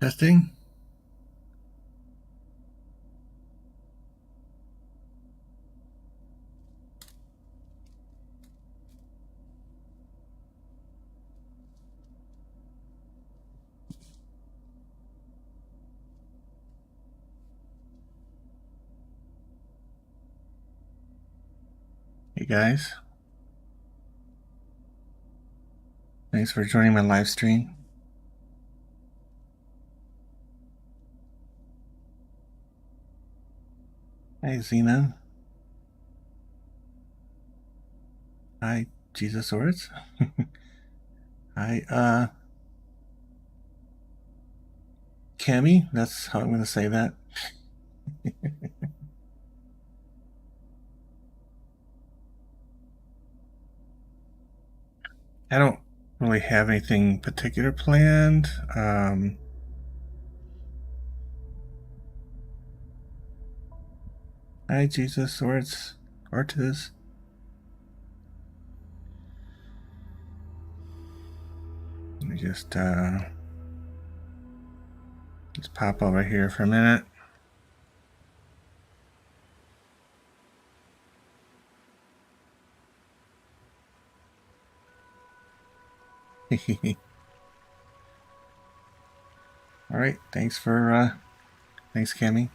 Testing. Hey guys. Thanks for joining my live stream. Hi Xenon. Hi Jesusaurus. Hi Cammy. That's how I'm gonna say that. I don't really have anything particular planned. Hi Jesusaurus. Ortiz. Let me just pop over here for a minute. All right. Thanks, Cammy.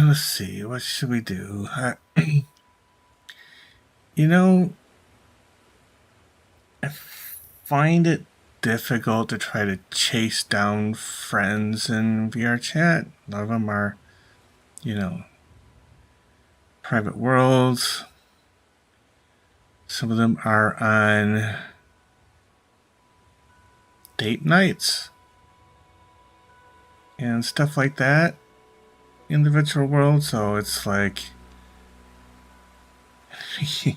Let's see. What should we do? You know, I find it difficult to try to chase down friends in VRChat. A lot of them are, private worlds. Some of them are on date nights and stuff like that in the virtual world. So it's like,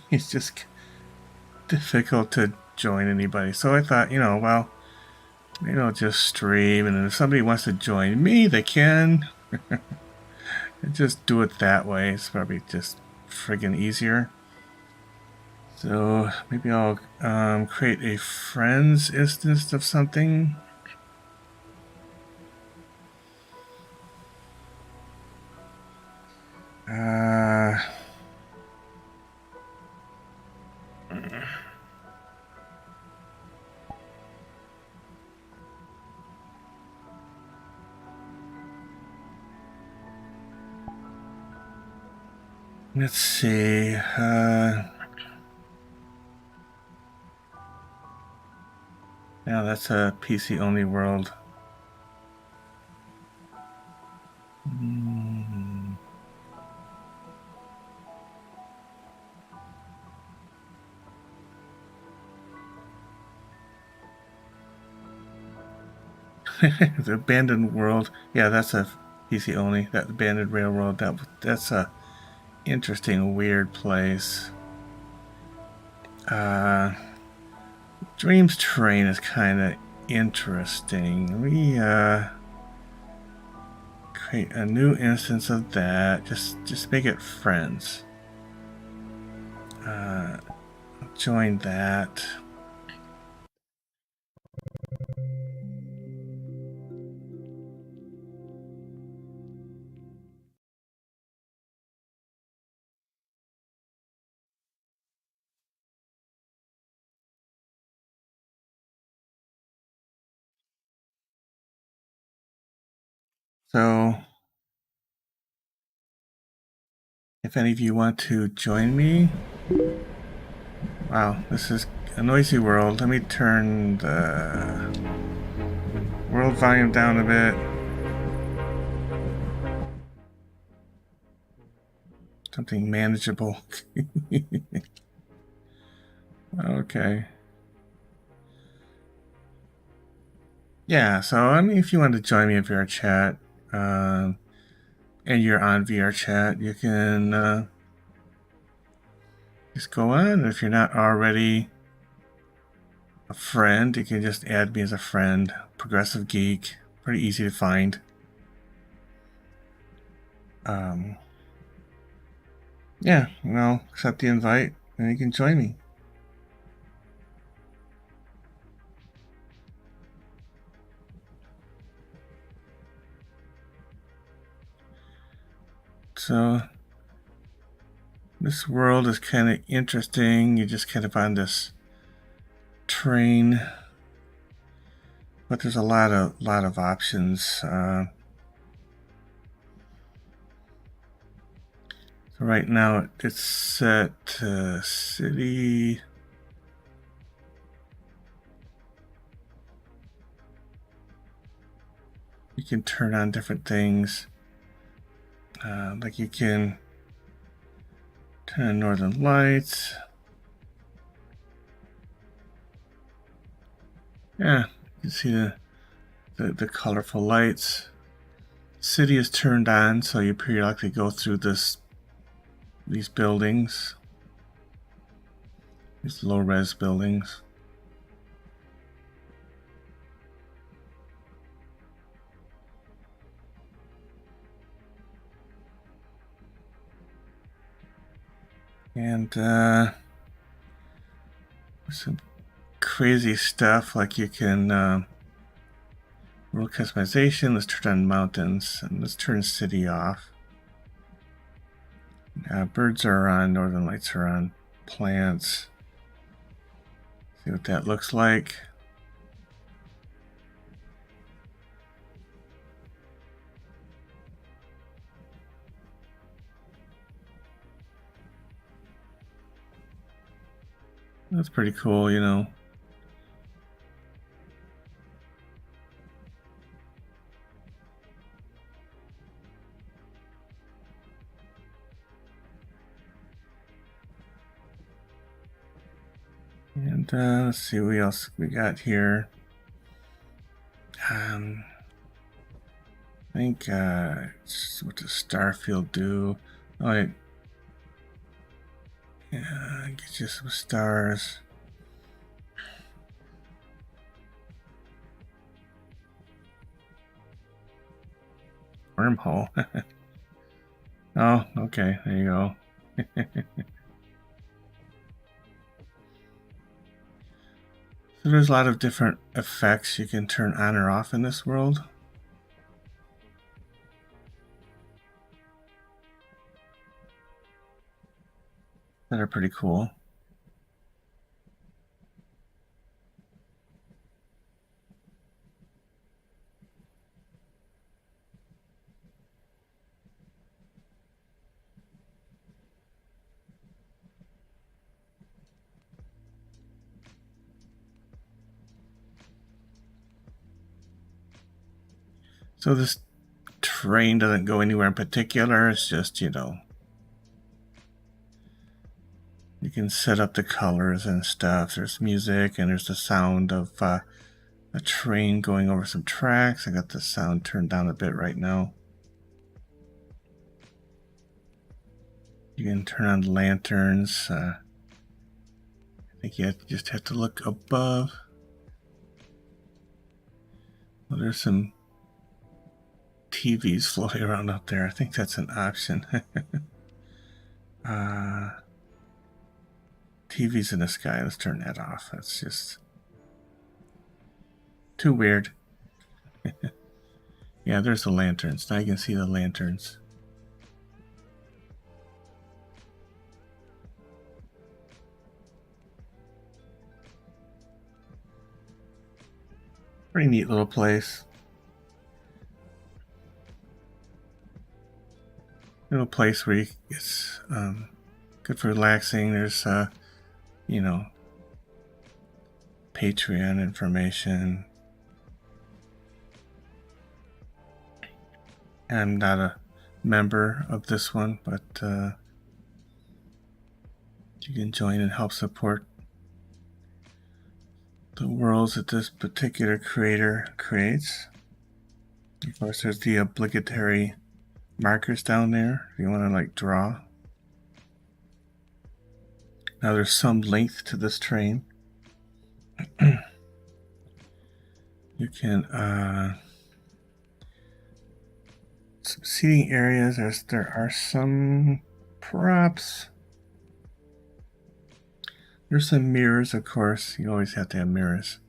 it's just difficult to join anybody. So I thought, well, maybe I'll just stream, and if somebody wants to join me, they can. Just do it that way. It's probably just friggin' easier. So maybe I'll create a friends instance of something. Let's see. Now that's a PC only world. The abandoned world. Yeah, that's a PC only. That abandoned railroad. That's a interesting, weird place. Dreams Terrain is kind of interesting. We create a new instance of that. Just make it friends. Join that. So, if any of you want to join me, wow, this is a noisy world. Let me turn the world volume down a bit. Something manageable. Okay. Yeah, so I mean, if you want to join me in VRChat, and you're on VRChat, you can just go on. If you're not already a friend, you can just add me as a friend. Progressive Geek, pretty easy to find. Yeah, accept the invite and you can join me. So this world is kind of interesting. You're just kind of on this train, but there's a lot of options. So right now it's set to city. You can turn on different things. Like you can turn on northern lights. Yeah, you can see the colorful lights. City is turned on, so you periodically go through these buildings, these low-res buildings. And some crazy stuff like you can world customization. Let's turn on mountains and let's turn city off. Birds are on, northern lights are on, plants. See what that looks like. That's pretty cool, you know. And let's see what else we got here. I think what does Starfield do? Oh, get you some stars. Wormhole. Oh, okay. There you go. So there's a lot of different effects you can turn on or off in this world. That are pretty cool. So this train doesn't go anywhere in particular. It's just, you can set up the colors and stuff. There's music and there's the sound of a train going over some tracks. I got the sound turned down a bit right now. You can turn on lanterns. I think you just have to look above. Well, there's some TVs floating around up there. I think that's an option. TV's in the sky. Let's turn that off. That's just too weird. Yeah, there's the lanterns. Now you can see the lanterns. Pretty neat little place. Little place where it's good for relaxing. There's, Patreon information. I'm not a member of this one, but you can join and help support the worlds that this particular creator creates. Of course, there's the obligatory markers down there if you want to draw. Now there's some length to this train. You can some seating areas. There are some props. There's some mirrors, of course. You always have to have mirrors.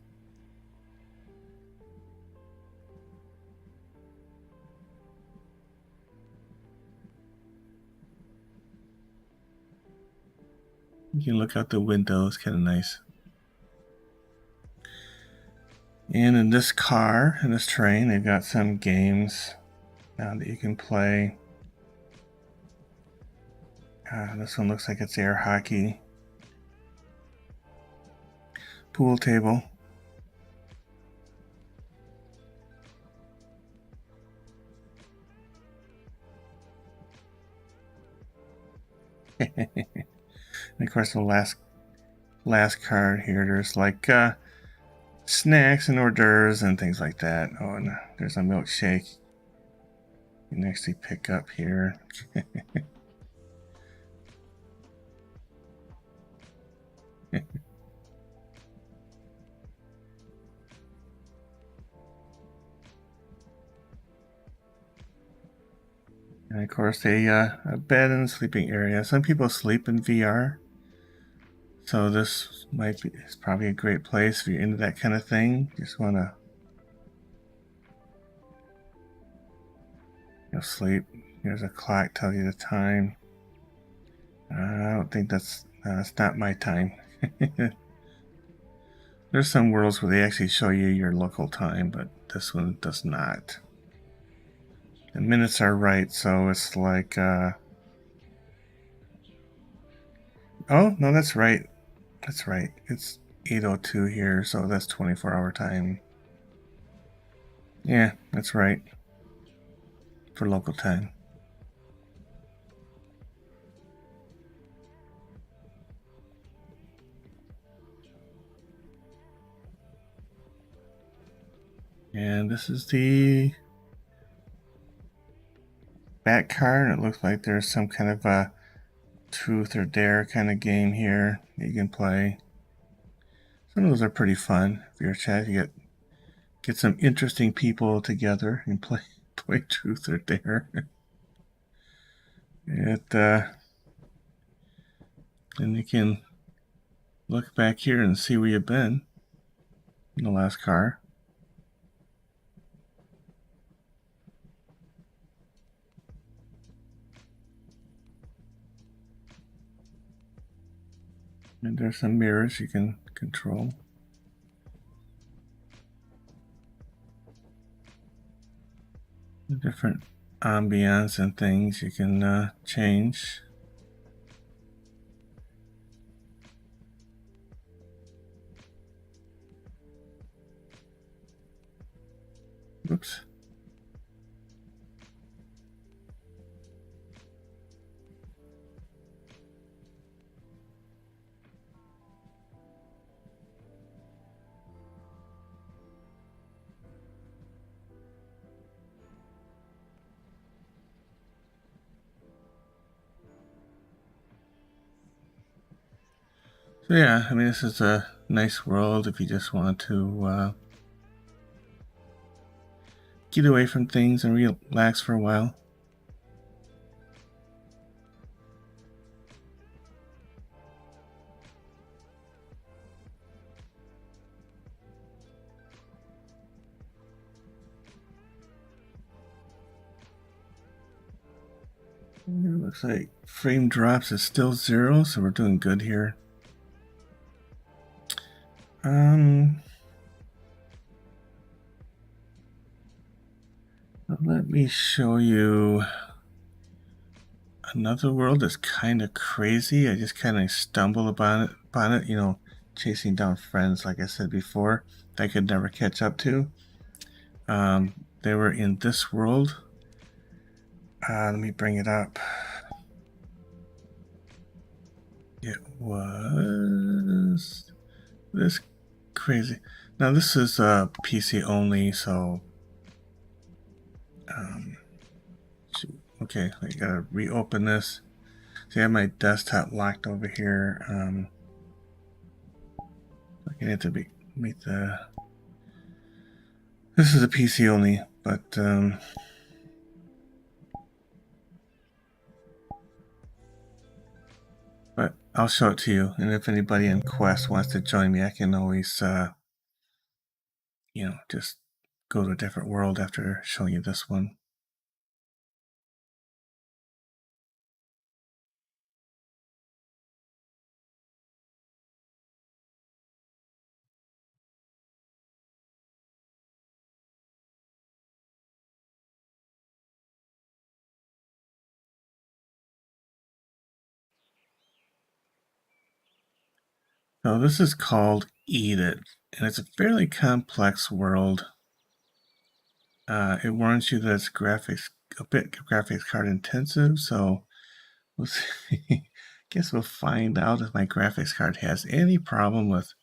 You can look out the window. It's kind of nice. And in this car, in this train, they've got some games that you can play. This one looks like it's air hockey. Pool table. And of course, the last card here, there's like snacks and hors d'oeuvres and things like that. Oh, and there's a milkshake you can actually pick up here. And of course, a bed and sleeping area. Some people sleep in VR, so this is probably a great place if you're into that kind of thing. Just want to sleep. Here's a clock, tells you the time. I don't think that's not my time. There's some worlds where they actually show you your local time, but this one does not. The minutes are right, so it's like oh no, that's right. That's right. It's 8:02 here, so that's 24-hour time. Yeah, that's right. For local time. And this is the back card. It looks like there's some kind of a truth or dare kind of game here that you can play. Some of those are pretty fun. VRChat, you get some interesting people together and play truth or dare. And you can look back here and see where you've been in the last car. And there's some mirrors you can control. The different ambience and things you can change. Oops. So yeah, I mean, this is a nice world if you just want to get away from things and relax for a while. It looks like frame drops is still 0, so we're doing good here. Let me show you another world that's kind of crazy. I just kind of stumbled upon it, you know, chasing down friends, like I said before, that I could never catch up to. They were in this world. Let me bring it up. It was this crazy. Now this is PC only, so okay, I gotta reopen this. See, I have my desktop locked over here. I have to meet the This is a PC only, but I'll show it to you. And if anybody in Quest wants to join me, I can always, just go to a different world after showing you this one. So this is called Eat It, and it's a fairly complex world. It warns you that it's a bit graphics card intensive, so we'll see. Guess we'll find out if my graphics card has any problem with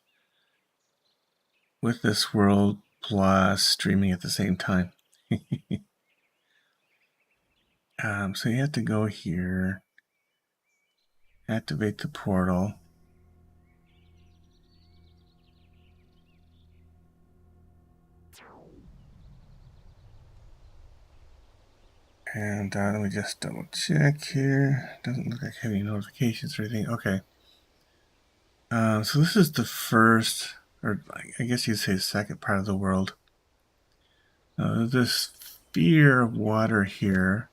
this world plus streaming at the same time. So you have to go here, activate the portal. And let me just double check here. Doesn't look like I have any notifications or anything. Okay. So this is the first, or I guess you'd say the second part of the world. This sphere of water here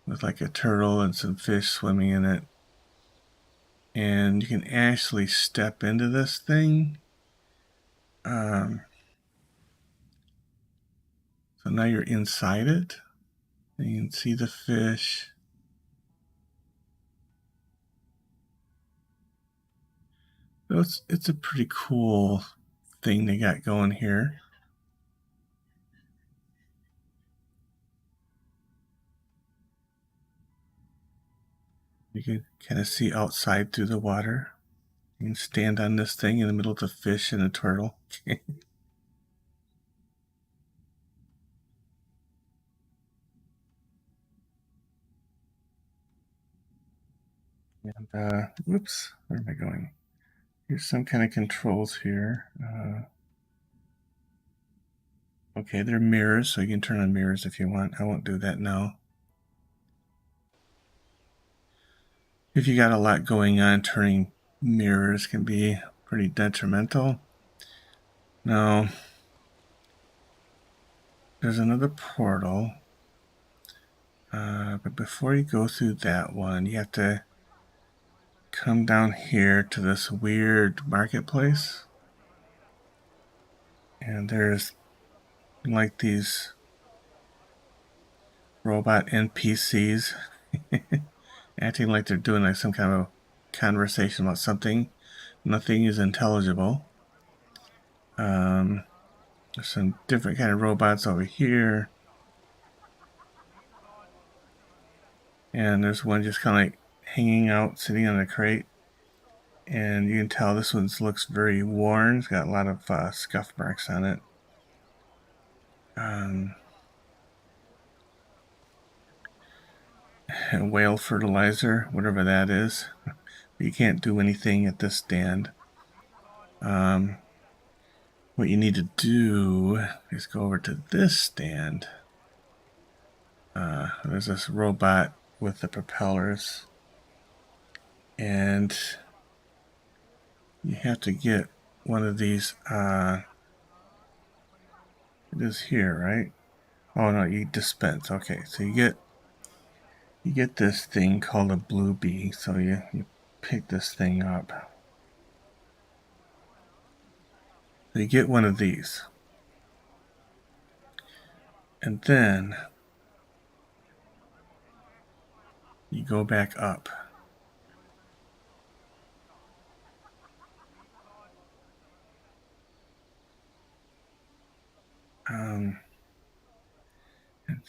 with like a turtle and some fish swimming in it. And you can actually step into this thing. So now you're inside it. And you can see the fish. So it's a pretty cool thing they got going here. You can kind of see outside through the water. You can stand on this thing in the middle of the fish and a turtle. And whoops, where am I going? Here's some kind of controls here. Okay, they're mirrors, so you can turn on mirrors if you want. I won't do that now. If you got a lot going on, turning mirrors can be pretty detrimental. Now, there's another portal. But before you go through that one, you have to come down here to this weird marketplace. And there's like these robot NPCs acting like they're doing like some kind of conversation about something. Nothing is intelligible. There's some different kind of robots over here. And there's one just kind of like hanging out, sitting on a crate. And you can tell this one looks very worn. It's got a lot of scuff marks on it. Whale fertilizer, whatever that is. But you can't do anything at this stand. What you need to do is go over to this stand. There's this robot with the propellers. And you have to get one of these. It is here, right? Oh no, you dispense. Okay, so you get this thing called a blue bee. So you pick this thing up. So you get one of these. And then you go back up. And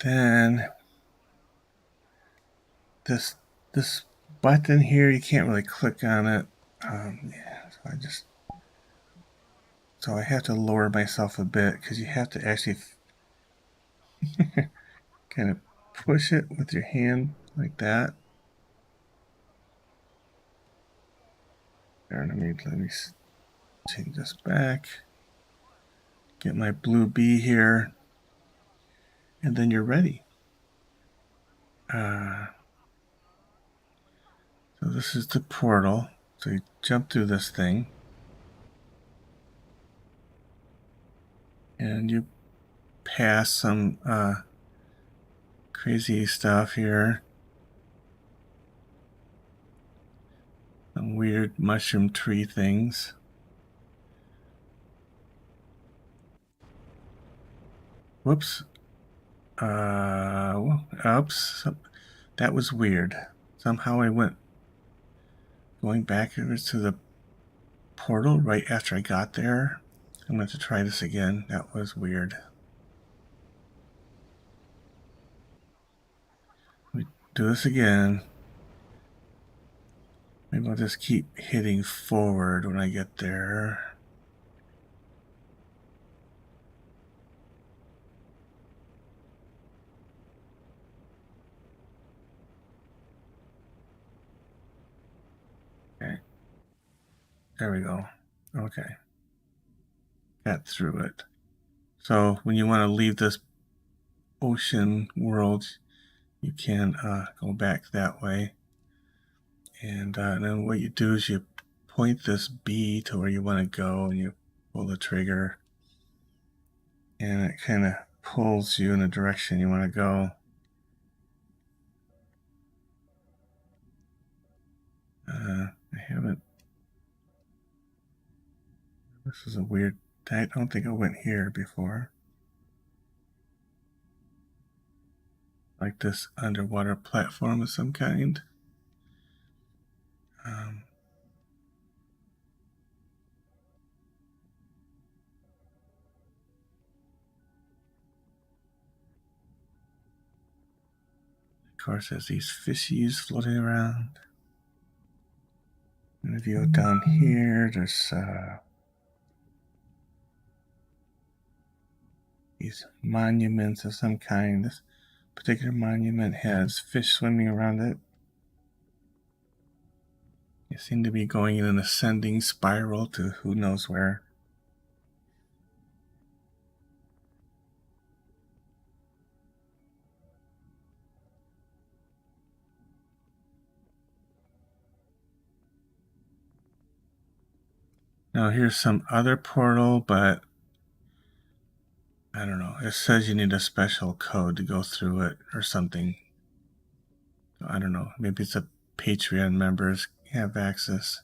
then this button here, you can't really click on it. Yeah, so I have to lower myself a bit because you have to actually kind of push it with your hand like that. There, let me change this back. Get my blue bee here. And then you're ready. So this is the portal. So you jump through this thing. And you pass some crazy stuff here. Some weird mushroom tree things. Whoops. Oops. That was weird. Somehow I went going back to the portal right after I got there. I'm going to try this again. That was weird. Let me do this again. Maybe I'll just keep hitting forward when I get there. Okay. There we go. Okay. Got through it. So when you want to leave this ocean world, you can go back that way. And then what you do is you point this bee to where you want to go, and you pull the trigger, and it kind of pulls you in the direction you want to go. I haven't. This is a weird. I don't think I went here before. Like this underwater platform of some kind. Of course, there's these fishies floating around. And if you go down here, there's these monuments of some kind. This particular monument has fish swimming around it. They seem to be going in an ascending spiral to who knows where. Now here's some other portal, but I don't know. It says you need a special code to go through it or something. I don't know. Maybe it's a Patreon members have access.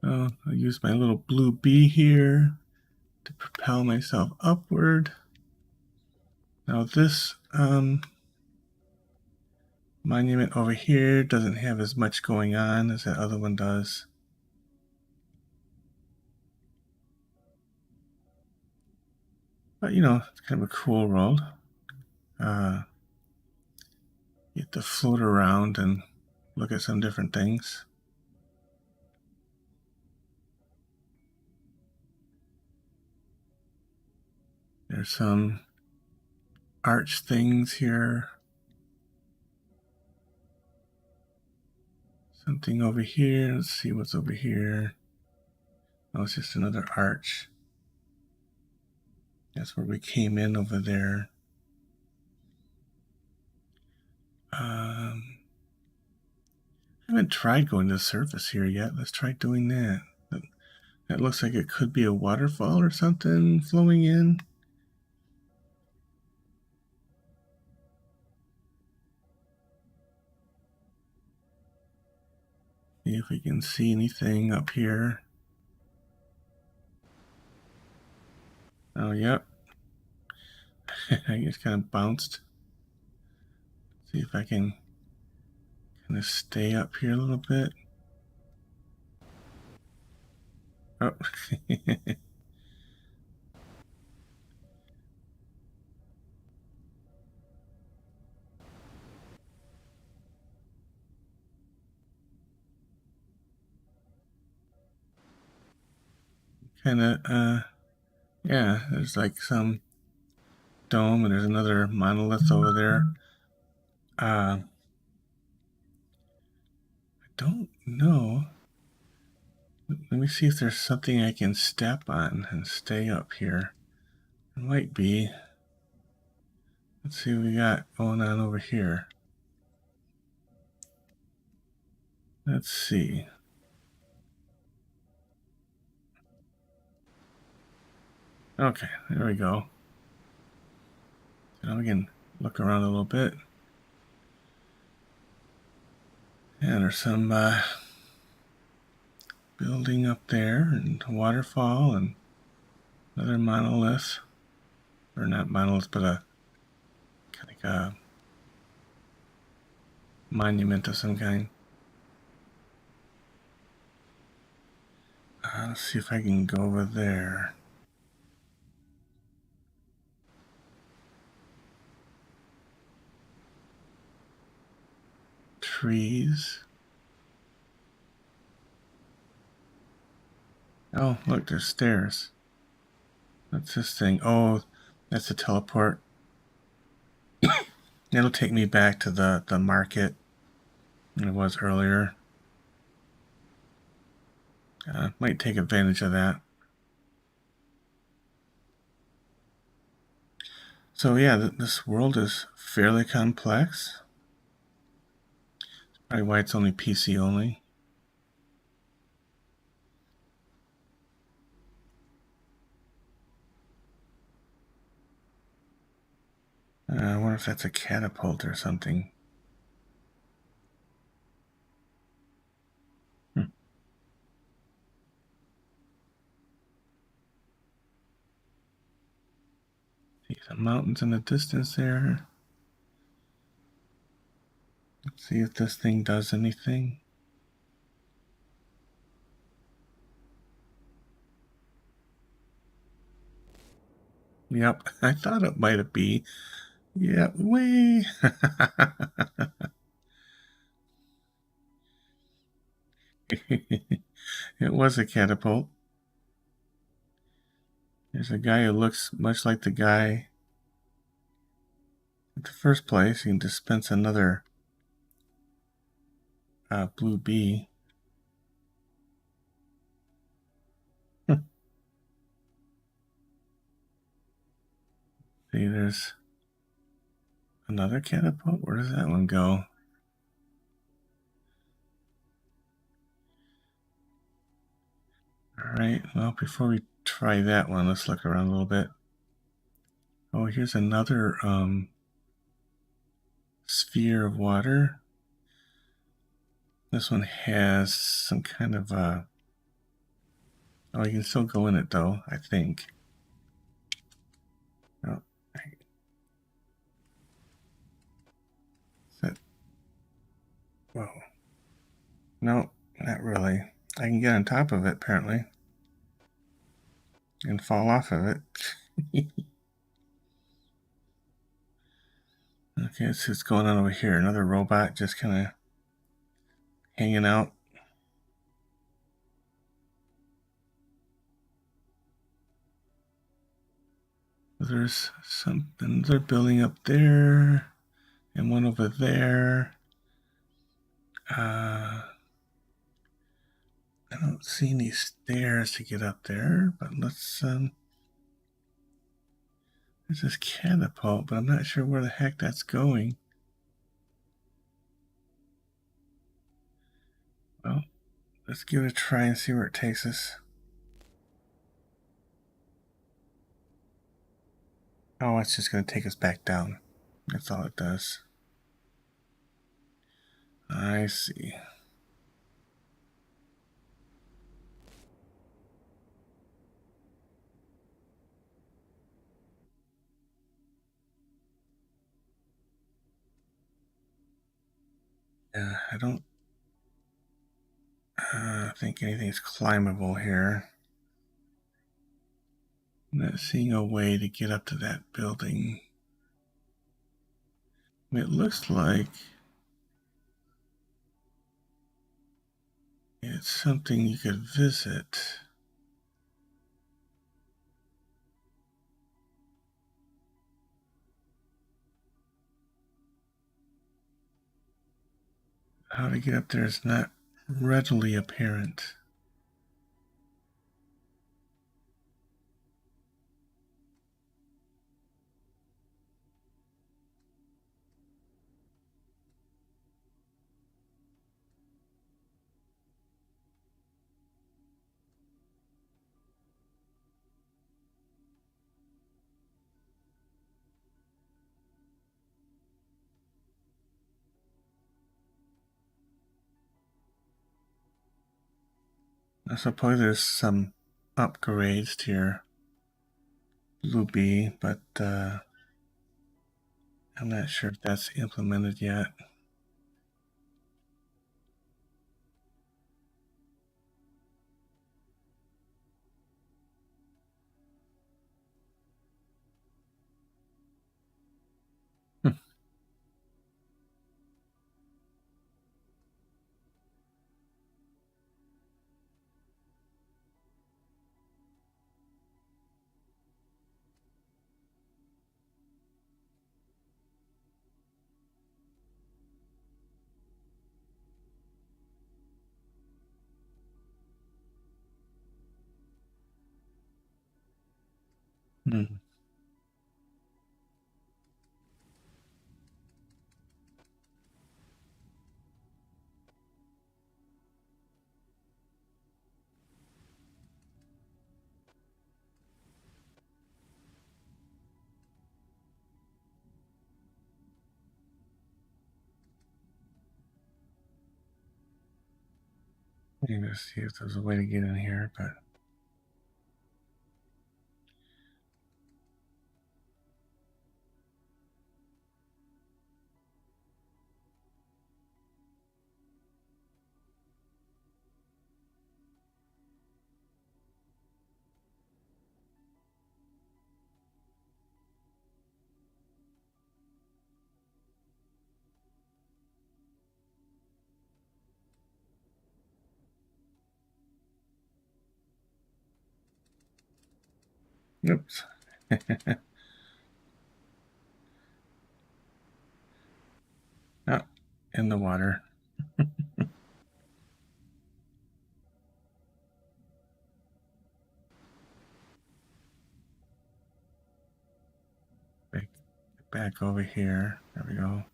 So I'll use my little blue bee here to propel myself upward. Now this monument over here doesn't have as much going on as that other one does. But you know, it's kind of a cool world. You have to float around and look at some different things. There's some arch things here. Something over here. Let's see what's over here. Oh, it's just another arch. That's where we came in over there. I haven't tried going to the surface here yet. Let's try doing that. That looks like it could be a waterfall or something flowing in. See if we can see anything up here. Oh, yep. I just kind of bounced. See if I can kind of stay up here a little bit. Oh. Kind of Yeah, there's like some dome and there's another monolith over there. I don't know. Let me see if there's something I can step on and stay up here. It might be. Let's see what we got going on over here. Let's see. Okay, there we go. Now we can look around a little bit. And there's some building up there and a waterfall and another monolith. Or not monolith, but a kind of a monument of some kind. Let's see if I can go over there. Trees. Oh, look, there's stairs. What's this thing? Oh, that's a teleport. It'll take me back to the market than it was earlier. Might take advantage of that. So yeah, this world is fairly complex. Probably why it's only PC only. I wonder if that's a catapult or something. See some mountains in the distance there. Let's see if this thing does anything. Yep, I thought it might be. Yeah, way. It was a catapult. There's a guy who looks much like the guy at the first place. He can dispense another blue bee. See, there's another catapult. Where does that one go? All right, well, before we try that one, let's look around a little bit. Oh, here's another sphere of water. This one has some kind of oh, you can still go in it though, I think. Oh, that, whoa. No, not really. I can get on top of it apparently and fall off of it. Okay, let's see what's going on over here. Another robot just kind of hanging out. There's another building up there and one over there. I don't see any stairs to get up there, but let's there's this catapult, but I'm not sure where the heck that's going. Well, let's give it a try and see where it takes us. Oh, it's just going to take us back down. That's all it does. I see. Yeah, I don't think anything's climbable here. I'm not seeing a way to get up to that building. It looks like it's something you could visit. How to get up there is not readily apparent. I suppose there's some upgrades to your Loopy, but I'm not sure if that's implemented yet. Hmm. Let me just see if there's a way to get in here, but oops. Oh, in the water. Back over here. There we go.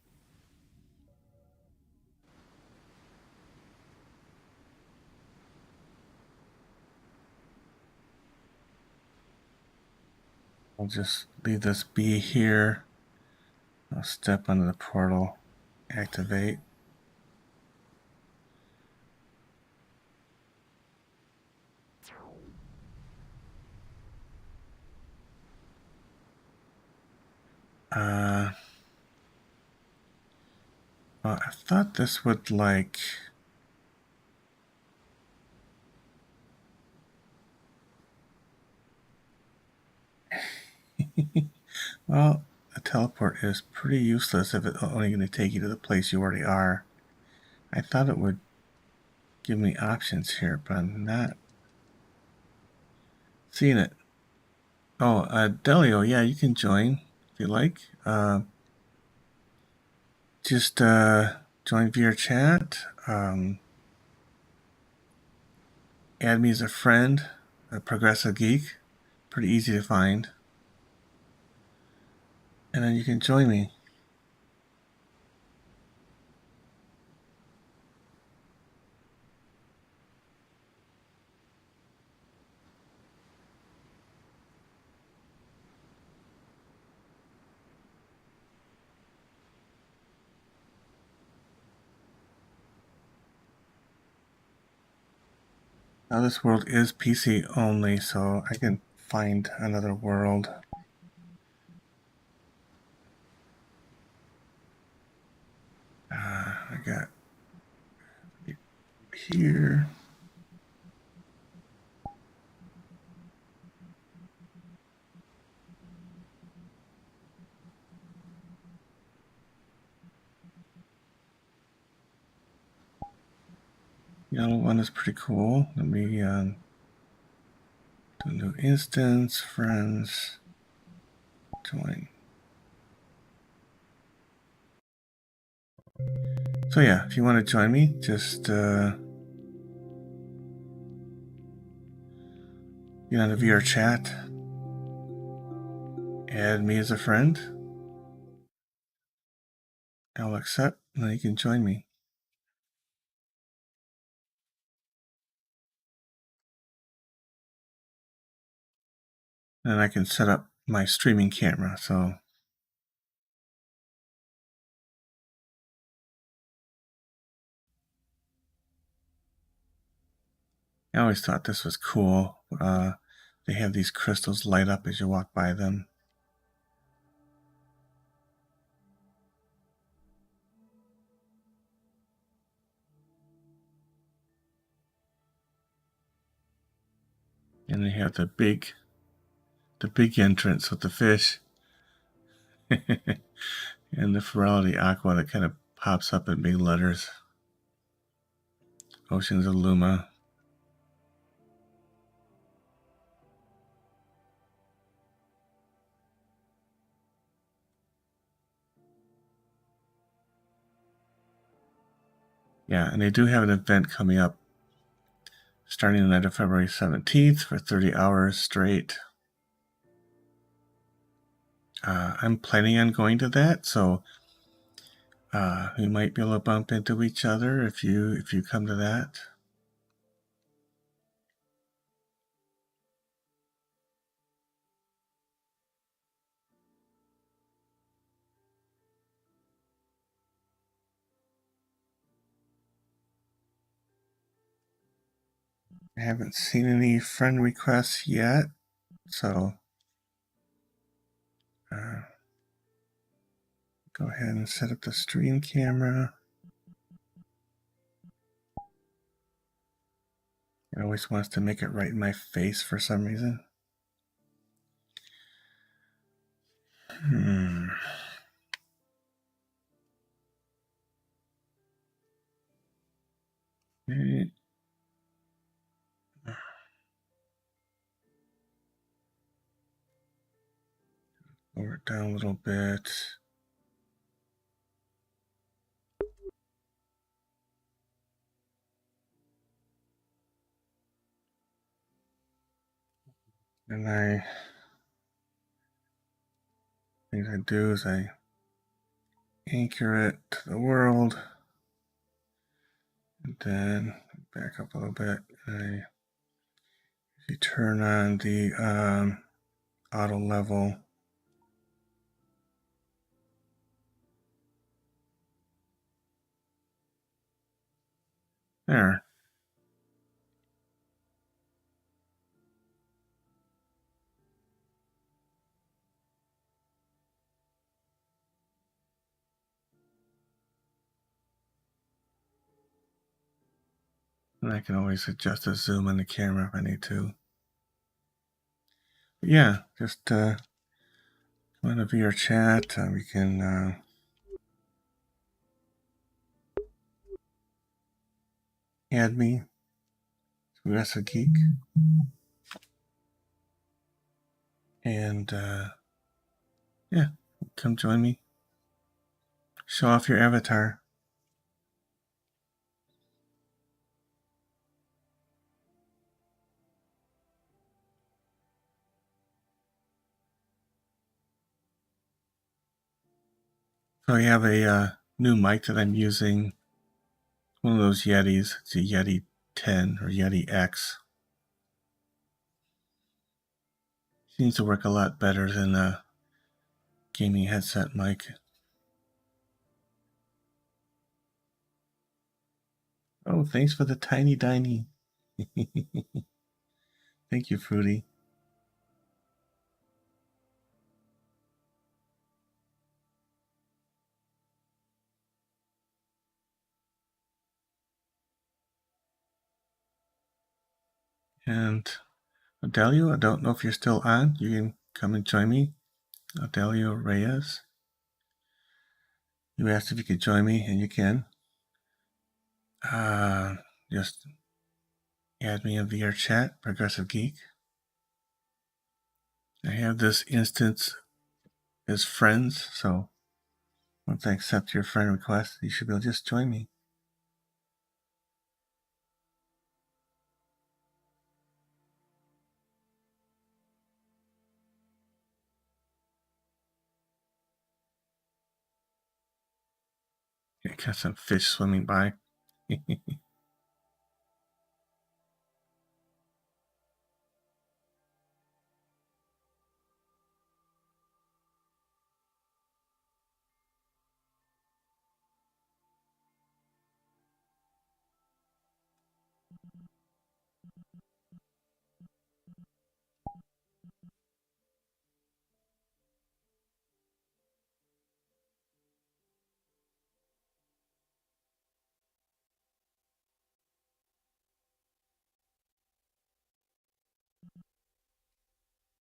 I'll just leave this be here. I'll step under the portal, activate. Well, I thought this would like. Well, a teleport is pretty useless if it's only going to take you to the place you already are. I thought it would give me options here, but I'm not seeing it. Oh, Delio, yeah, you can join if you like. Just join VRChat. Add me as a friend, a progressive geek. Pretty easy to find. And then you can join me. Now this world is PC only, so I can find another world. I got here. Yellow one is pretty cool. Let me do a new instance, friends, join. So yeah, if you want to join me, just get on the VRChat, add me as a friend. I'll accept, and then you can join me. And I can set up my streaming camera. So I always thought this was cool. They have these crystals light up as you walk by them. And they have the big entrance with the fish. And the Ferality Aqua that kind of pops up in big letters. Oceans of Luma. Yeah, and they do have an event coming up starting the night of February 17th for 30 hours straight. I'm planning on going to that, so we might be able to bump into each other if you come to that. I haven't seen any friend requests yet, so go ahead and set up the stream camera. It always wants to make it right in my face for some reason. Okay. Lower it down a little bit. And things I do is I anchor it to the world, and then back up a little bit. And if you turn on the auto level, there. And I can always adjust the zoom on the camera if I need to. But yeah, just come on to VRChat. We can add me to That's a Geek. And yeah, come join me. Show off your avatar. So I have a new mic that I'm using. One of those Yetis. It's a Yeti 10 or Yeti X. Seems to work a lot better than a gaming headset mic. Oh, thanks for the tiny diny. Thank you, Fruity. And Adelio, I don't know if you're still on. You can come and join me. Adelio Reyes. You asked if you could join me, and you can. Just add me in VRChat, Progressive Geek. I have this instance as friends, so Once I accept your friend request, you should be able to just join me. Catch some fish swimming by.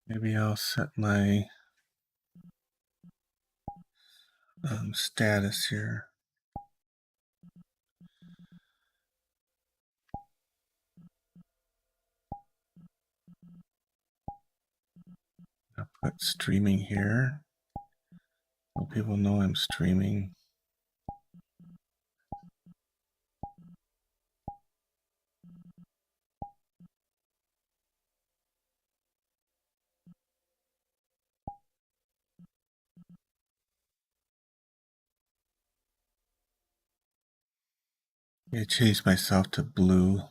Maybe I'll set my status here. I'll put streaming here so people know I'm streaming. I changed myself to blue.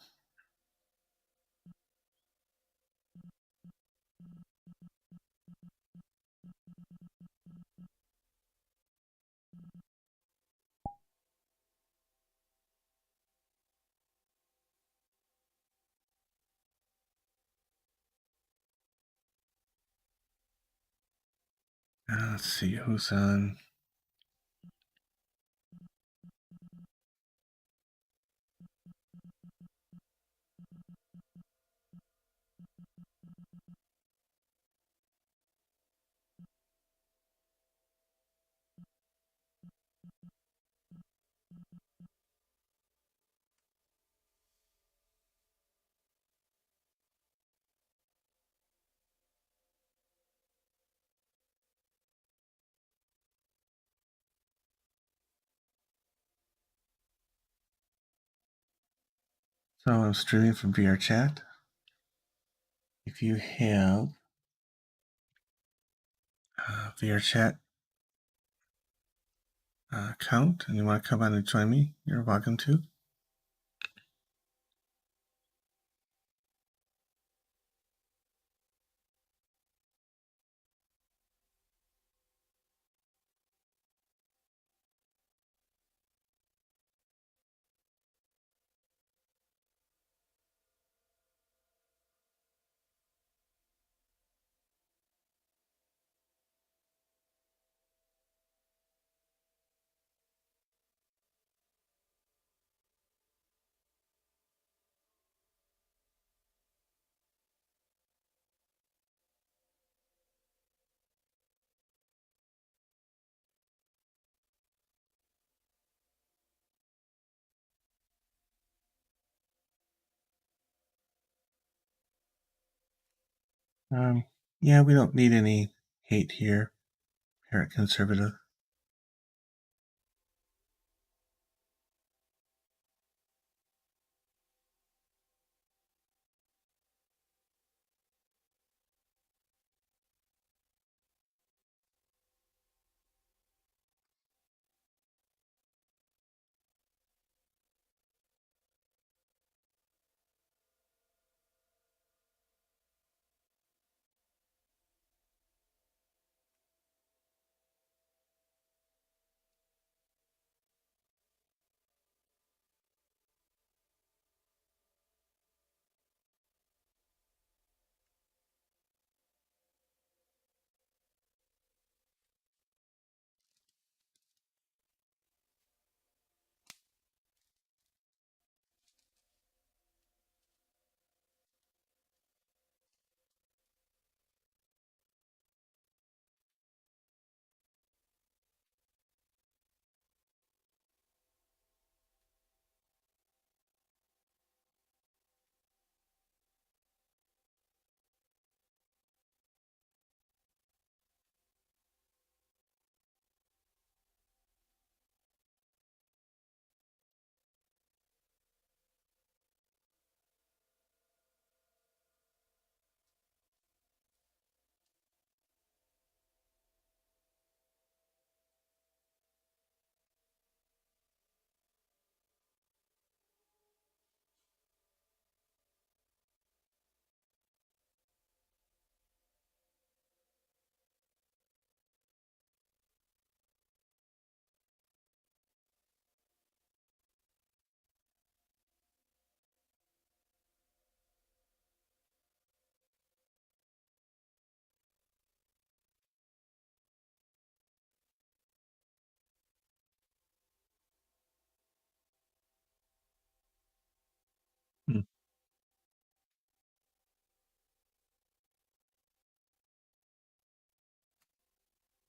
Let's see who's on. So I'm streaming from VRChat. If you have VRChat account and you want to come on and join me, you're welcome to. Yeah, we don't need any hate here. Parent conservative.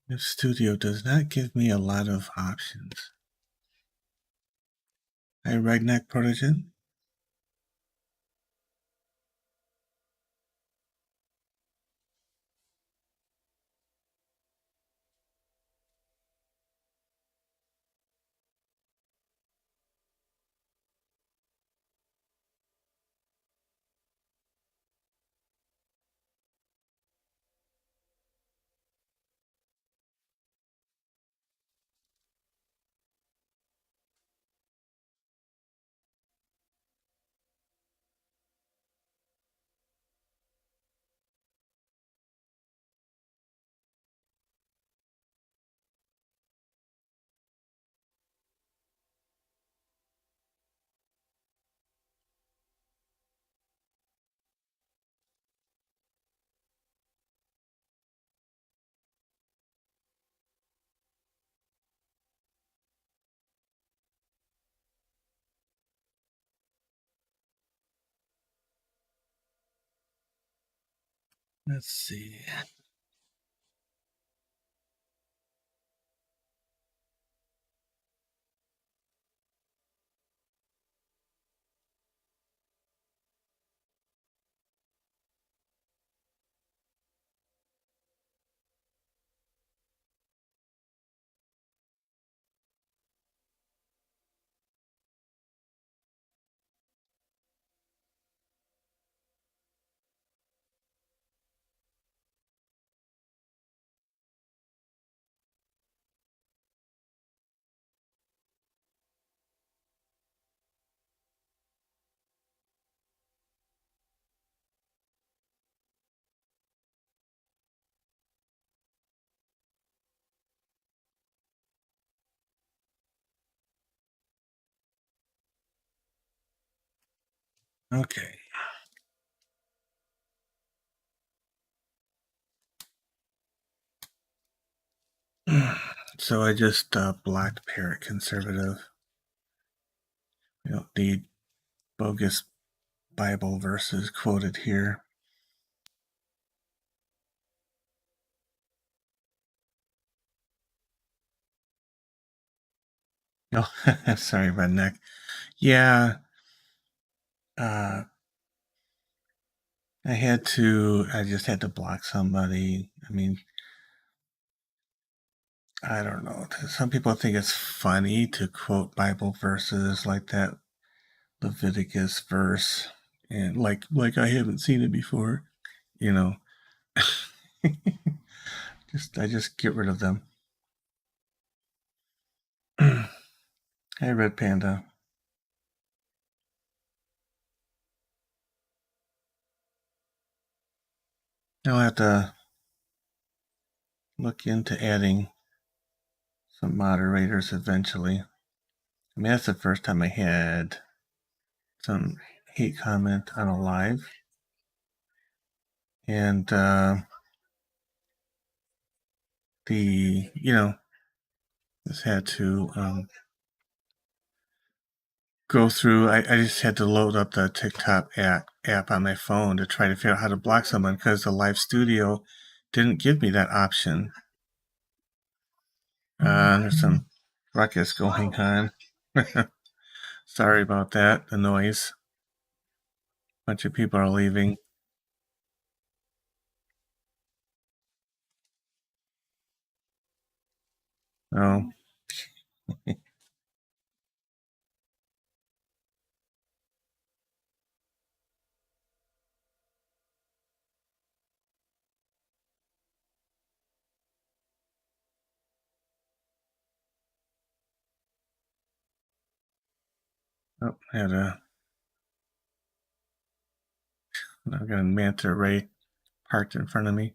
The studio does not give me a lot of options. Hi, Redneck Protogen. Let's see. Okay. So I just blocked Parrot Conservative. We don't need bogus Bible verses quoted here. No, sorry, Redneck. Yeah, uh, I just had to block somebody. I mean, I don't know. Some people think it's funny to quote Bible verses like that Leviticus verse, and like I haven't seen it before. You know, I just get rid of them. Hey, Red Panda. I'll have to look into adding some moderators eventually. I mean, that's the first time I had some hate comment on a live, and just had to go through. I just had to load up the TikTok app on my phone to try to figure out how to block someone because the live studio didn't give me that option. There's some ruckus going on. Sorry about that. The noise. A bunch of people are leaving. Oh, oh, I've got a manta ray parked in front of me.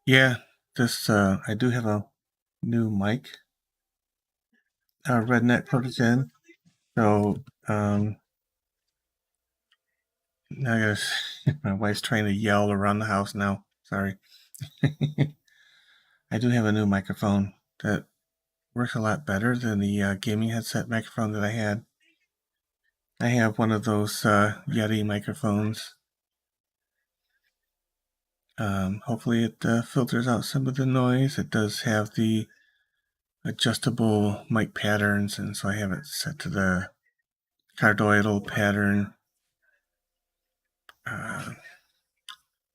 Yeah, this I do have a new mic, redneck plugged in. So I guess my wife's trying to yell around the house now. Sorry. I do have a new microphone that works a lot better than the gaming headset microphone that I had. I have one of those Yeti microphones. Hopefully it filters out some of the noise. It does have the adjustable mic patterns, and so I have it set to the cardioidal pattern,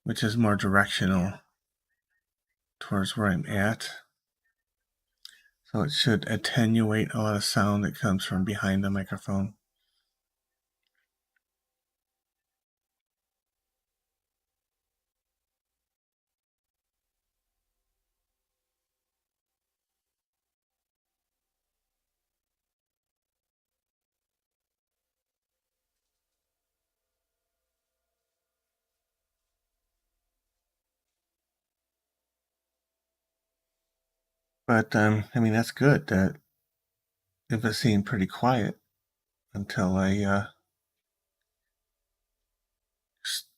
which is more directional towards where I'm at. So it should attenuate a lot of sound that comes from behind the microphone. But I mean, that's good that it was seemed pretty quiet until I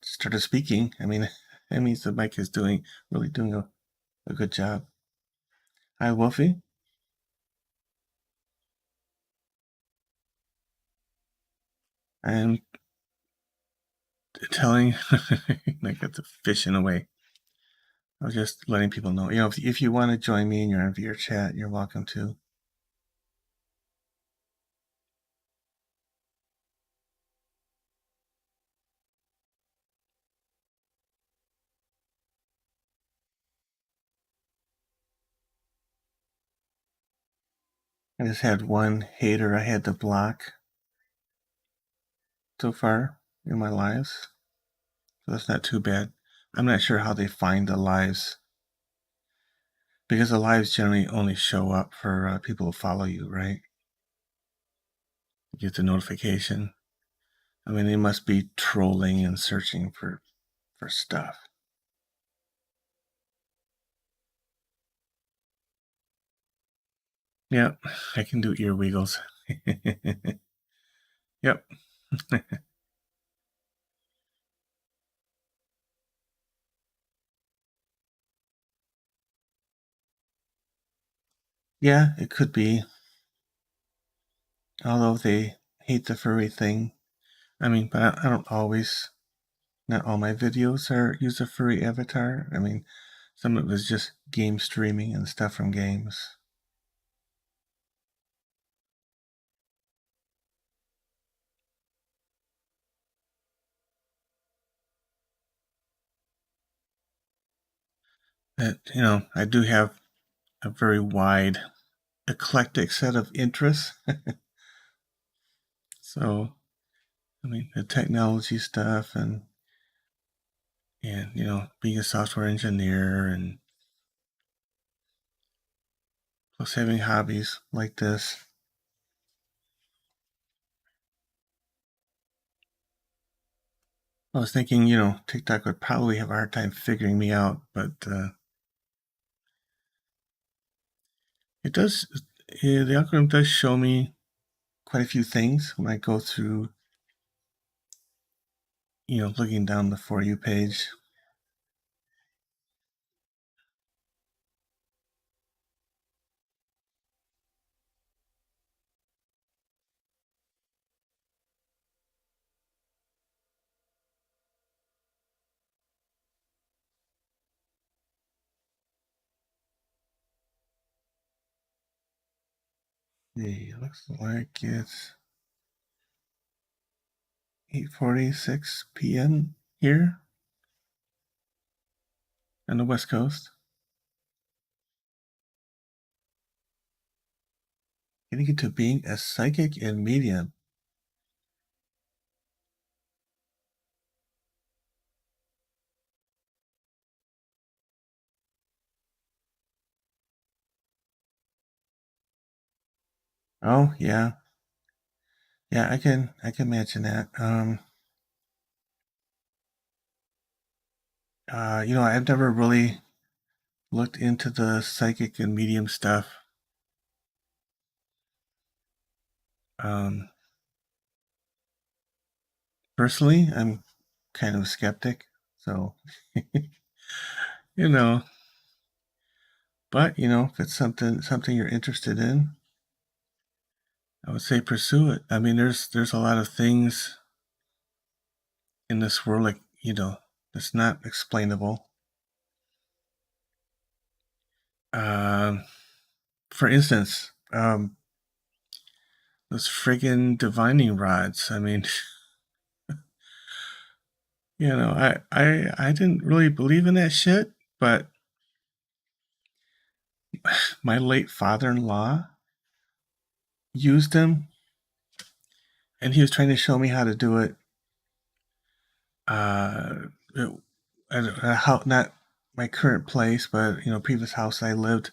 started speaking. I mean, that means the mic is really doing a good job. Hi, Wolfie. I'm telling, I got the fishing away. I was just letting people know. If you want to join me and you're on VRChat, you're welcome to. I just had one hater I had to block so far in my lives. So that's not too bad. I'm not sure how they find the lives, because the lives generally only show up for people who follow you, right? You get the notification. I mean, they must be trolling and searching for stuff. Yep, I can do ear wiggles. Yep. Yeah, it could be. Although they hate the furry thing. I mean, but I don't always. Not all my videos use a furry avatar. I mean, some of it was just game streaming and stuff from games. I do have a very wide, eclectic set of interests. So, I mean, the technology stuff and being a software engineer and plus having hobbies like this. I was thinking, TikTok would probably have a hard time figuring me out, but it does. The algorithm does show me quite a few things when I go through, looking down the For You page. It looks like it's 8:46 p.m. here on the West Coast. Getting into being a psychic and medium. Oh yeah, yeah. I can imagine that. I've never really looked into the psychic and medium stuff. Personally, I'm kind of a skeptic, so you know. But if it's something you're interested in, I would say pursue it. I mean, there's a lot of things in this world, like that's not explainable. Um, for instance, those friggin' divining rods. I mean, I didn't really believe in that shit, but my late father-in-law used them, and he was trying to show me how to do it. Uh, at a house, not my current place, but previous house I lived.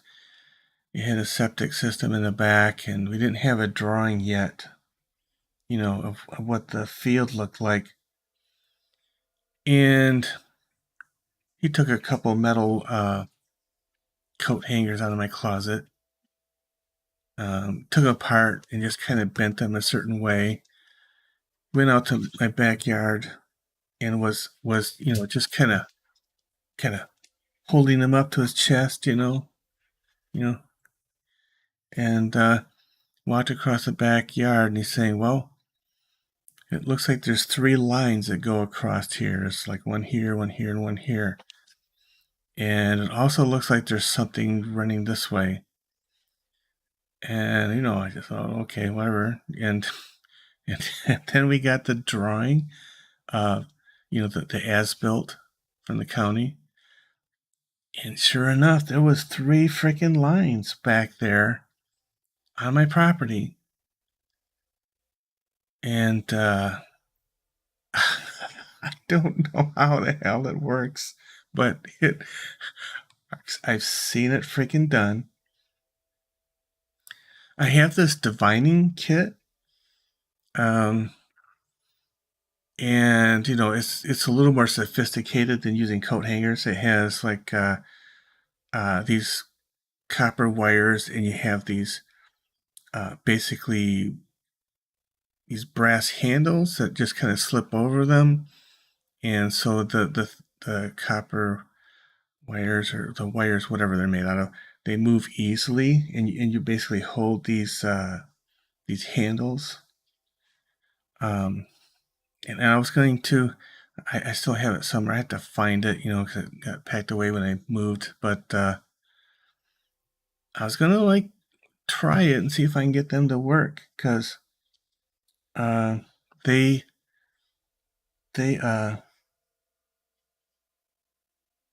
It had a septic system in the back, and we didn't have a drawing yet, of what the field looked like. And he took a couple metal coat hangers out of my closet, took them apart, and just kind of bent them a certain way. Went out to my backyard and was just kind of holding them up to his chest, you know, and walked across the backyard, and he's saying, "Well, it looks like there's 3 lines that go across here. It's like one here, and one here. And it also looks like there's something running this way." And I just thought, okay, whatever. And then we got the drawing, the as-built from the county. And sure enough, there was 3 freaking lines back there on my property. And I don't know how the hell it works, but I've seen it freaking done. I have this divining kit, um, and it's a little more sophisticated than using coat hangers. It has like these copper wires, and you have these basically these brass handles that just kind of slip over them, and so the copper wires, or the wires, whatever they're made out of, they move easily, and you basically hold these handles. Um, and I was going to, I still have it somewhere. I had to find it, because it got packed away when I moved. But I was gonna like try it and see if I can get them to work, because uh, they they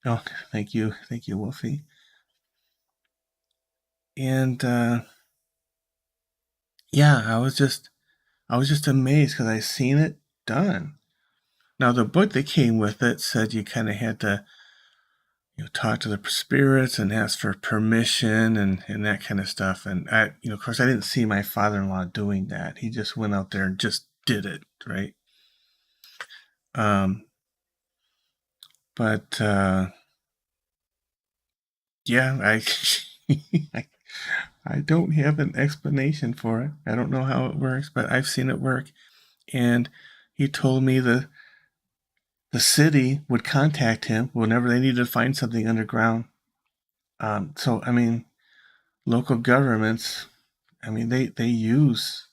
oh, thank you, Wolfie. And yeah, I was just amazed because I seen it done. Now the book that came with it said you kind of had to talk to the spirits and ask for permission, and that kind of stuff. And of course, I didn't see my father-in-law doing that. He just went out there and just did it, right? Um, but yeah, I I don't have an explanation for it. I don't know how it works, but I've seen it work. And he told me the city would contact him whenever they needed to find something underground. So I mean, local governments, I mean, they use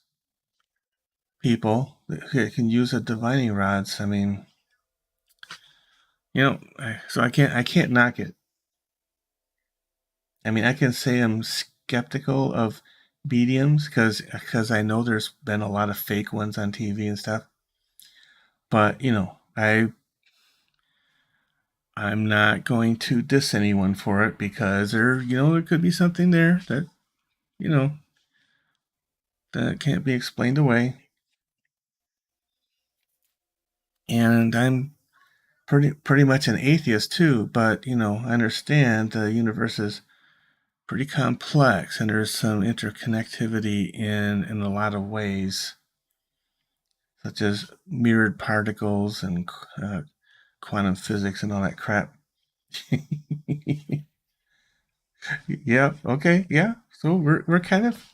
people that can use the divining rods. I mean, so I can't knock it. I mean, I can say I'm skeptical of mediums because I know there's been a lot of fake ones on TV and stuff. But I'm not going to diss anyone for it, because there could be something there that you know that can't be explained away. And I'm pretty much an atheist too, but I understand the universe is pretty complex, and there's some interconnectivity in a lot of ways, such as mirrored particles and quantum physics and all that crap. Yeah. Okay. Yeah. So we're kind of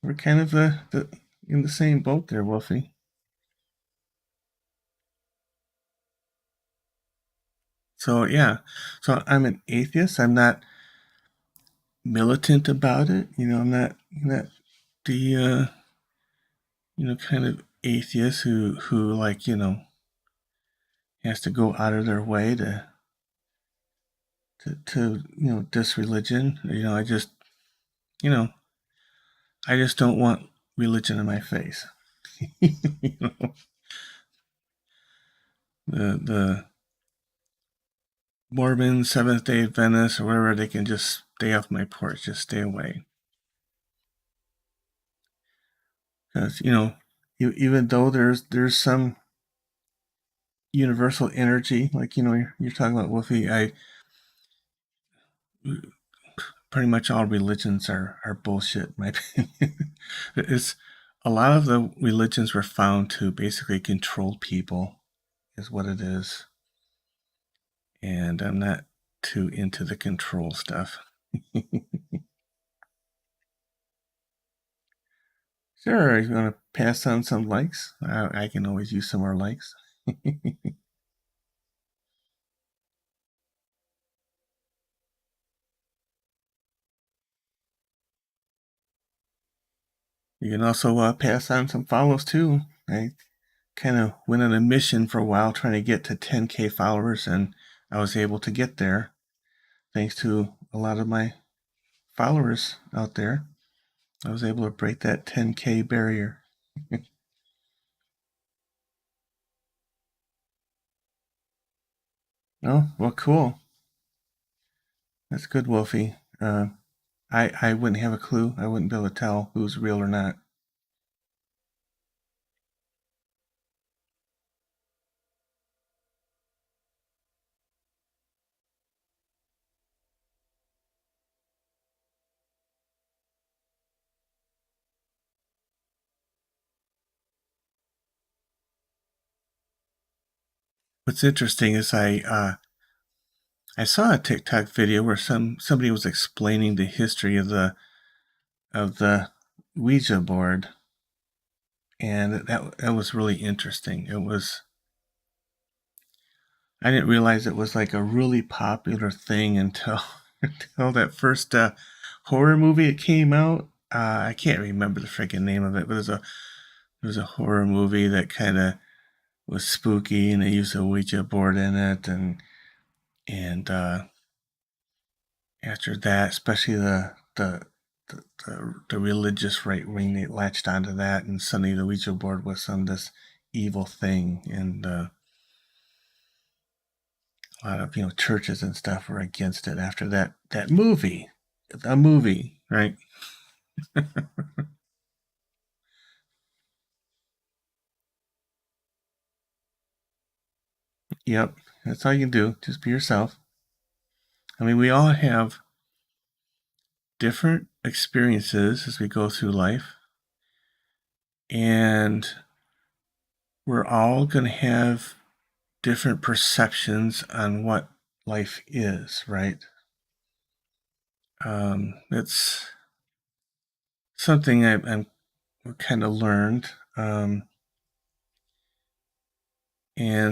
the in the same boat there, Wolfie. So yeah. So I'm an atheist. I'm not militant about it. I'm not the kind of atheist who like has to go out of their way to diss religion. You know I just don't want religion in my face. you know, the Mormon Seventh Day Adventists or whatever, they can just stay off my porch. Just stay away. Because even though there's some universal energy, like you're talking about Wolfie, I pretty much all religions are bullshit. In my opinion, it's a lot of the religions were found to basically control people, is what it is, and I'm not too into the control stuff. Sure, you want to pass on some likes? I can always use some more likes. You can also pass on some follows too. I kind of went on a mission for a while trying to get to 10K followers, and I was able to get there thanks to a lot of my followers out there. I was able to break that 10K barrier. Oh, well, cool. That's good, Wolfie. I wouldn't have a clue. I wouldn't be able to tell who's real or not. What's interesting is I saw a TikTok video where somebody was explaining the history of the Ouija board, and that was really interesting. I didn't realize it was like a really popular thing until until that first horror movie it came out. I can't remember the freaking name of it, but it was a horror movie that kind of was spooky, and they used a Ouija board in it, and after that, especially the religious right wing, they latched onto that, and suddenly the Ouija board was some this evil thing, and a lot of churches and stuff were against it after that movie, a movie, right? Yep, that's all you can do. Just be yourself. I mean, we all have different experiences as we go through life, and we're all going to have different perceptions on what life is, right? It's something I'm kind of learned, and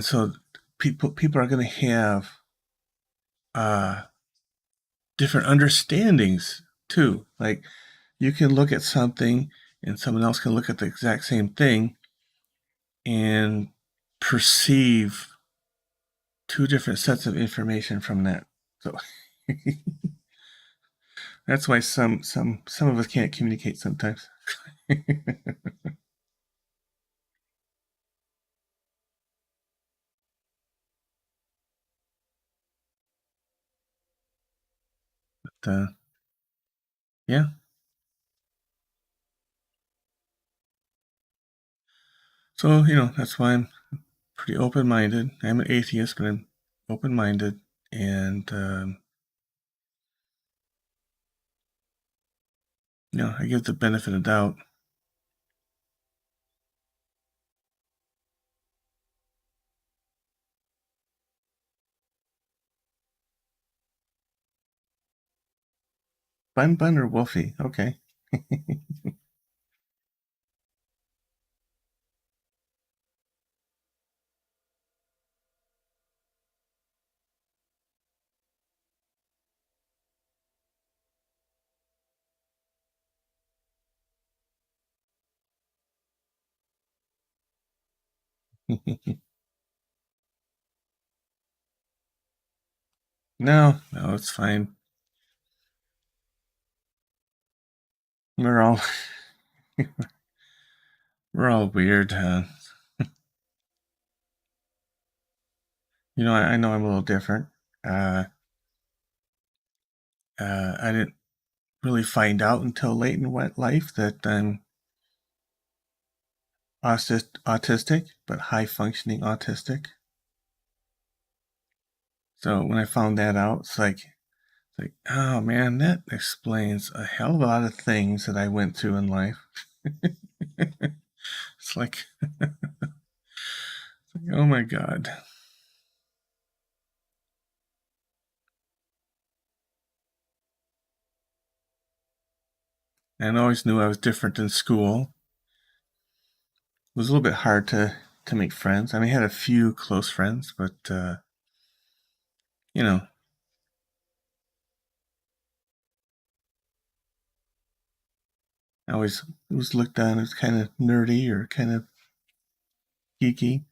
so people are going to have uh, different understandings too. Like you can look at something, and someone else can look at the exact same thing and perceive two different sets of information from that. So that's why some of us can't communicate sometimes. But yeah, so that's why I'm pretty open-minded. I'm an atheist, but I'm open-minded, and I give the benefit of doubt. Bun Bun or Wolfie? Okay. No, no, it's fine. We're all we're all weird. I know I'm a little different. Uh, I didn't really find out until late in wet life that I'm autistic, but high functioning autistic. So when I found that out, it's like, oh man, that explains a hell of a lot of things that I went through in life. It's like, oh my god. And I always knew I was different in school. It was a little bit hard to make friends. I mean, I had a few close friends, but you know, I always was looked on as kind of nerdy or kind of geeky.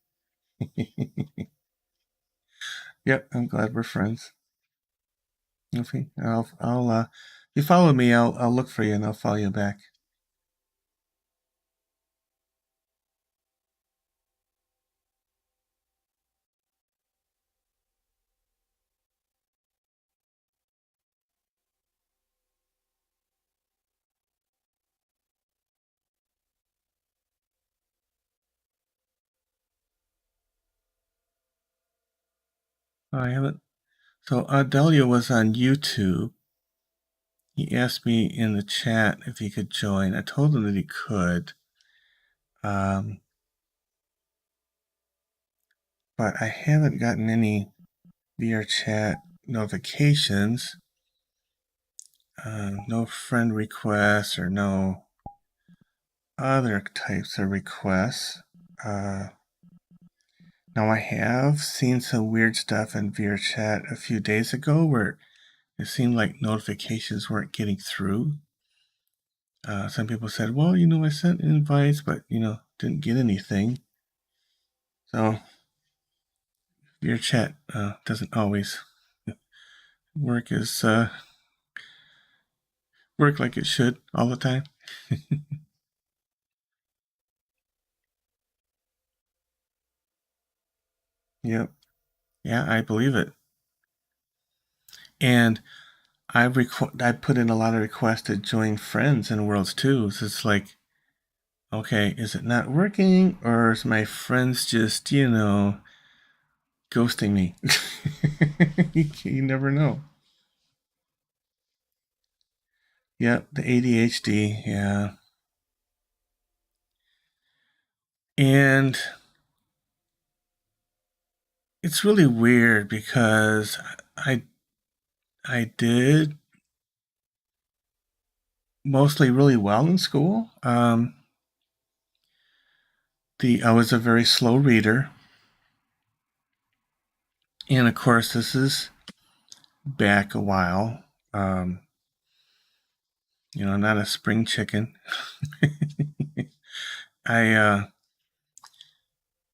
Yep, I'm glad we're friends. Okay, if you follow me, I'll look for you and I'll follow you back. I haven't. So Delia was on YouTube. He asked me in the chat if he could join. I told him that he could, um, but I haven't gotten any VRChat notifications. No friend requests or no other types of requests. Uh, Now I have seen some weird stuff in VRChat a few days ago where it seemed like notifications weren't getting through. Some people said, well, I sent invites, but, didn't get anything. So VRChat doesn't always work as work like it should all the time. Yep. Yeah, I believe it. And I put in a lot of requests to join friends in Worlds too. So it's like, okay, is it not working, or is my friends just, ghosting me? You never know. Yep, the ADHD, yeah. And it's really weird because I I did mostly really well in school. The I was a very slow reader, and of course this is back a while. Um, not a spring chicken. I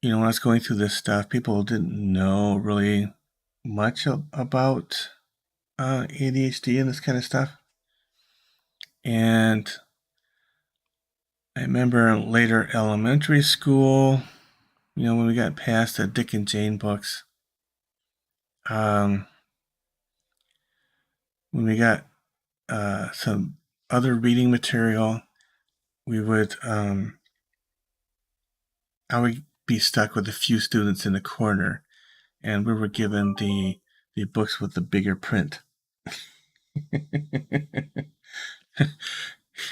when I was going through this stuff, people didn't know really much about ADHD and this kind of stuff. And I remember later elementary school, when we got past the Dick and Jane books, um, when we got some other reading material, we would I would be stuck with a few students in the corner, and we were given the books with the bigger print.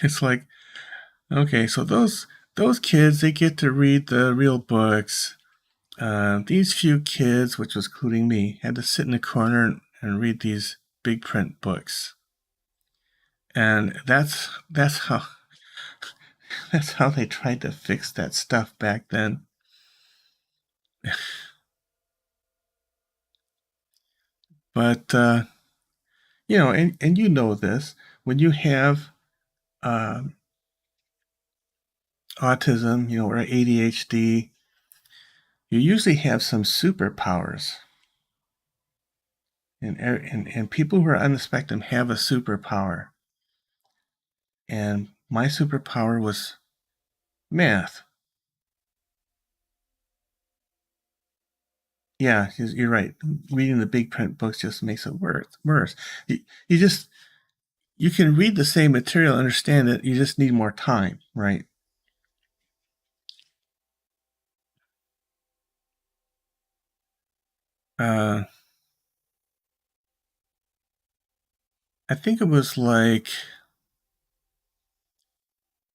It's like, okay, so those kids, they get to read the real books. These few kids, which was including me, had to sit in a corner and read these big print books. And that's how they tried to fix that stuff back then. But and you know this, when you have uh, autism, or ADHD, you usually have some superpowers. And people who are on the spectrum have a superpower. And my superpower was math. Yeah, you're right. Reading the big print books just makes it worse. You just you can read the same material, understand it. You just need more time, right? Uh, I think it was like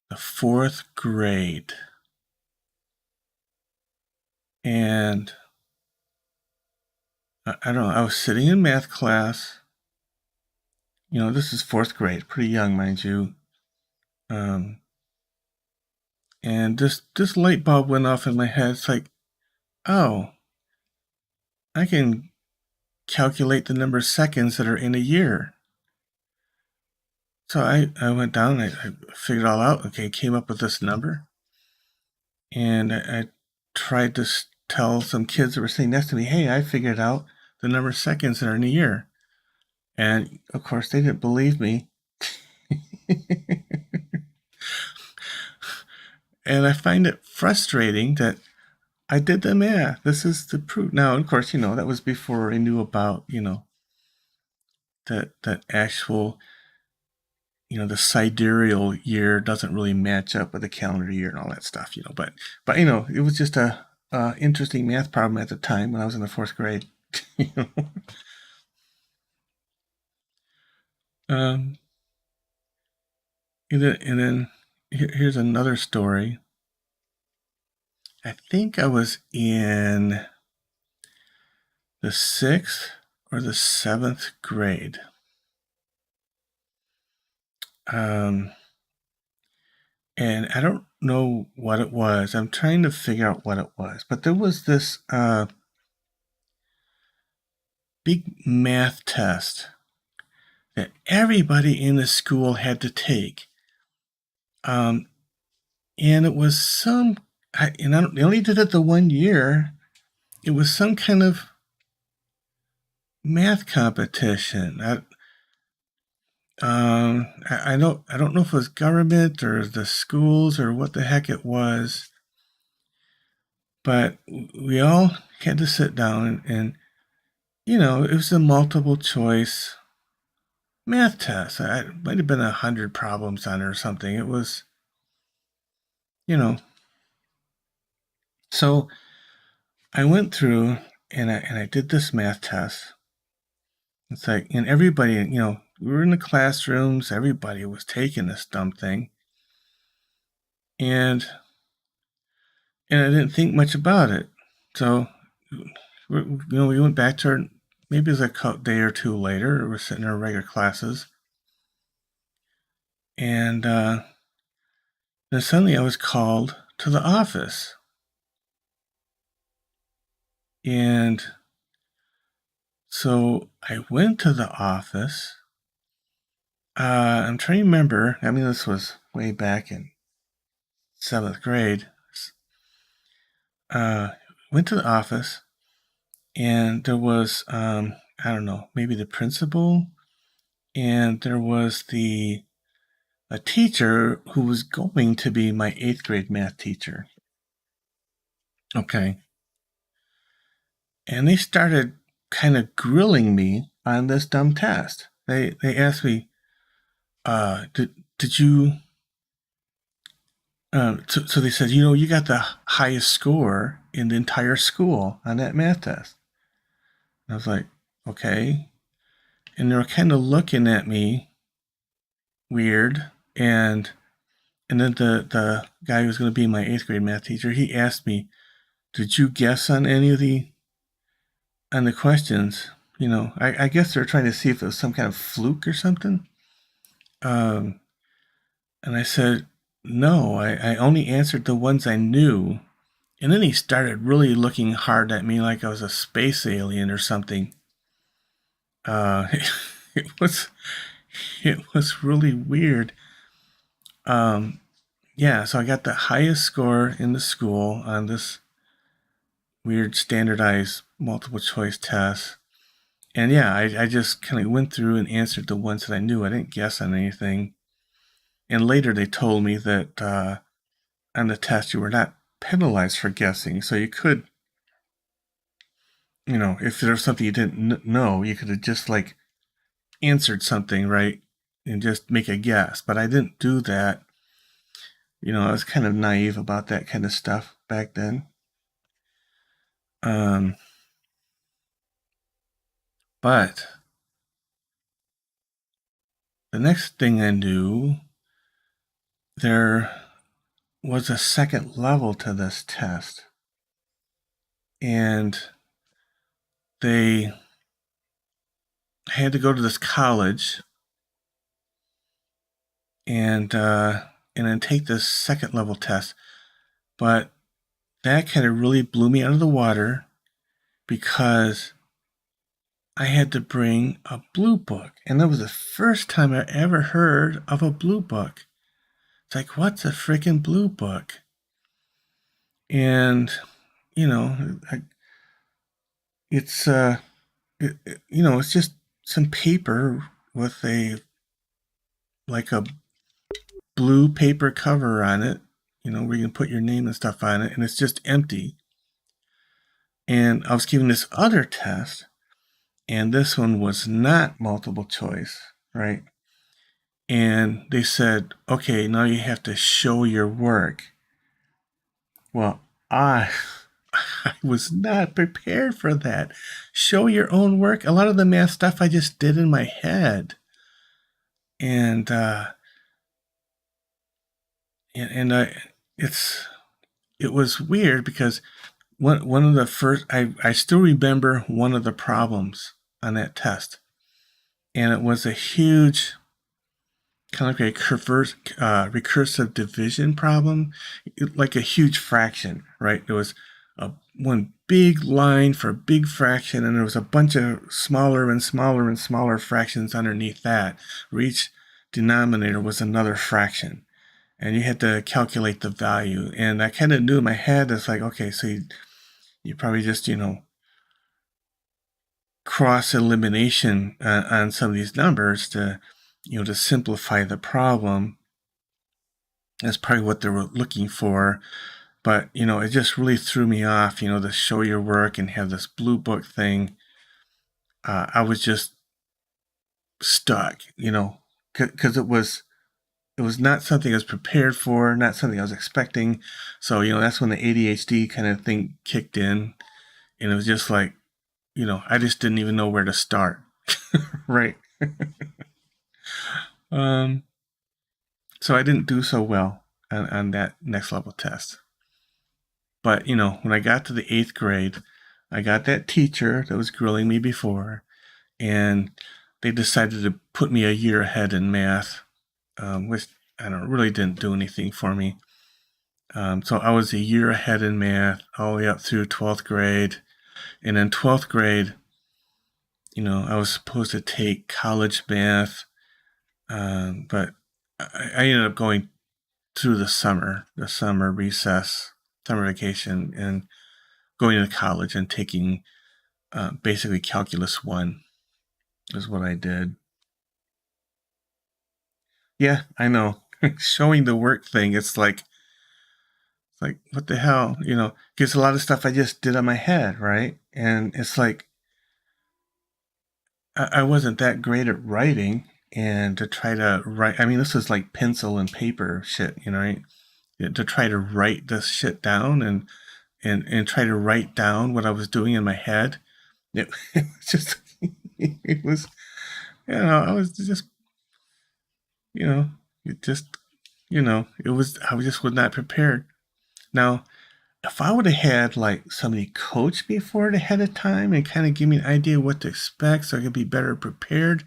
the fourth grade, and I don't know. I was sitting in math class. This is fourth grade, pretty young, mind you. Um, and this light bulb went off in my head. It's like, oh, I can calculate the number of seconds that are in a year. So I went down and I figured it all out. Okay, came up with this number. And I tried to tell some kids that were sitting next to me, hey, I figured out the number of seconds that are in a year. And of course, they didn't believe me. And I find it frustrating that I did the math. This is the proof. Now, of course, that was before I knew about, that actual, the sidereal year doesn't really match up with the calendar year and all that stuff, But it was just a interesting math problem at the time when I was in the fourth grade. you know? Um, and then here's another story. I think I was in the sixth or the seventh grade. Um, and I don't know what it was. I'm trying to figure out what it was. But there was this big math test that everybody in the school had to take. And it was they only did it the 1 year. It was some kind of math competition. I don't know if it was government or the schools or what the heck it was, but we all had to sit down and it was a multiple choice math test. It might have been 100 problems on it or something. It was, you know. So I went through and I did this math test. It's like, and everybody, we were in the classrooms. Everybody was taking this dumb thing, and I didn't think much about it. So, we went back to our, maybe it was a day or two later. We're sitting in our regular classes, and then suddenly I was called to the office, and so I went to the office. I'm trying to remember. I mean, this was way back in seventh grade. Uh, went to the office, and there was I don't know, maybe the principal, and there was a teacher who was going to be my eighth grade math teacher. Okay. And they started kind of grilling me on this dumb test. They asked me, did you so they said, you got the highest score in the entire school on that math test. And I was like, okay. And they were kind of looking at me weird. And then the guy who was going to be my eighth grade math teacher, he asked me, did you guess on any of on the questions? I guess they're trying to see if it was some kind of fluke or something. Um, and I said, no, I only answered the ones I knew. And then he started really looking hard at me like I was a space alien or something. Uh, it was it was really weird. Um, yeah, so I got the highest score in the school on this weird standardized multiple choice test. And yeah, I just kind of went through and answered the ones that I knew. I didn't guess on anything. And later they told me that on the test you were not penalized for guessing. So you could, if there was something you didn't know, you could have just like answered something, right? And just make a guess. But I didn't do that. I was kind of naive about that kind of stuff back then. Um, but the next thing I knew, there was a second level to this test. And they had to go to this college and then take this second level test. But that kind of really blew me out of the water because I had to bring a blue book. And that was the first time I ever heard of a blue book. It's like, what's a freaking blue book? And, you know, it's, it's just some paper with like a blue paper cover on it, where you can put your name and stuff on it, and it's just empty. And I was given this other test, and this one was not multiple choice, right? And they said, okay, now you have to show your work. Well, I I was not prepared for that. Show your own work. A lot of the math stuff I just did in my head. And and it was weird because one of the first I still remember one of the problems on that test. And it was a huge kind of like a recursive division problem, like a huge fraction, right? There was one big line for a big fraction, and there was a bunch of smaller and smaller and smaller fractions underneath that, where each denominator was another fraction. And you had to calculate the value. And I kind of knew in my head, it's like, okay, so you probably just, cross elimination on some of these numbers to simplify the problem. That's probably what they were looking for. But, it just really threw me off, to show your work and have this blue book thing. I was just stuck, because it was not something I was prepared for, not something I was expecting. So, that's when the ADHD kind of thing kicked in. And it was just like, I just didn't even know where to start. Right. Um, so I didn't do so well on that next level test. But, when I got to the eighth grade, I got that teacher that was grilling me before, and they decided to put me a year ahead in math, which I don't really didn't do anything for me. So I was a year ahead in math all the way up through 12th grade. And in 12th grade, I was supposed to take college math, but I ended up going through the summer recess, summer vacation, and going to college and taking basically Calculus 1 is what I did. Yeah, I know. Showing the work thing, it's like what the hell, because a lot of stuff I just did on my head, right? And it's like I wasn't that great at writing, and to try to write, I mean, this is like pencil and paper shit, right? To try to write this shit down and try to write down what I was doing in my head. It was just, it was, I was just, you know, it just, I just was not prepared. Now, if I would have had like somebody coach me for it ahead of time and kind of give me an idea what to expect so I could be better prepared,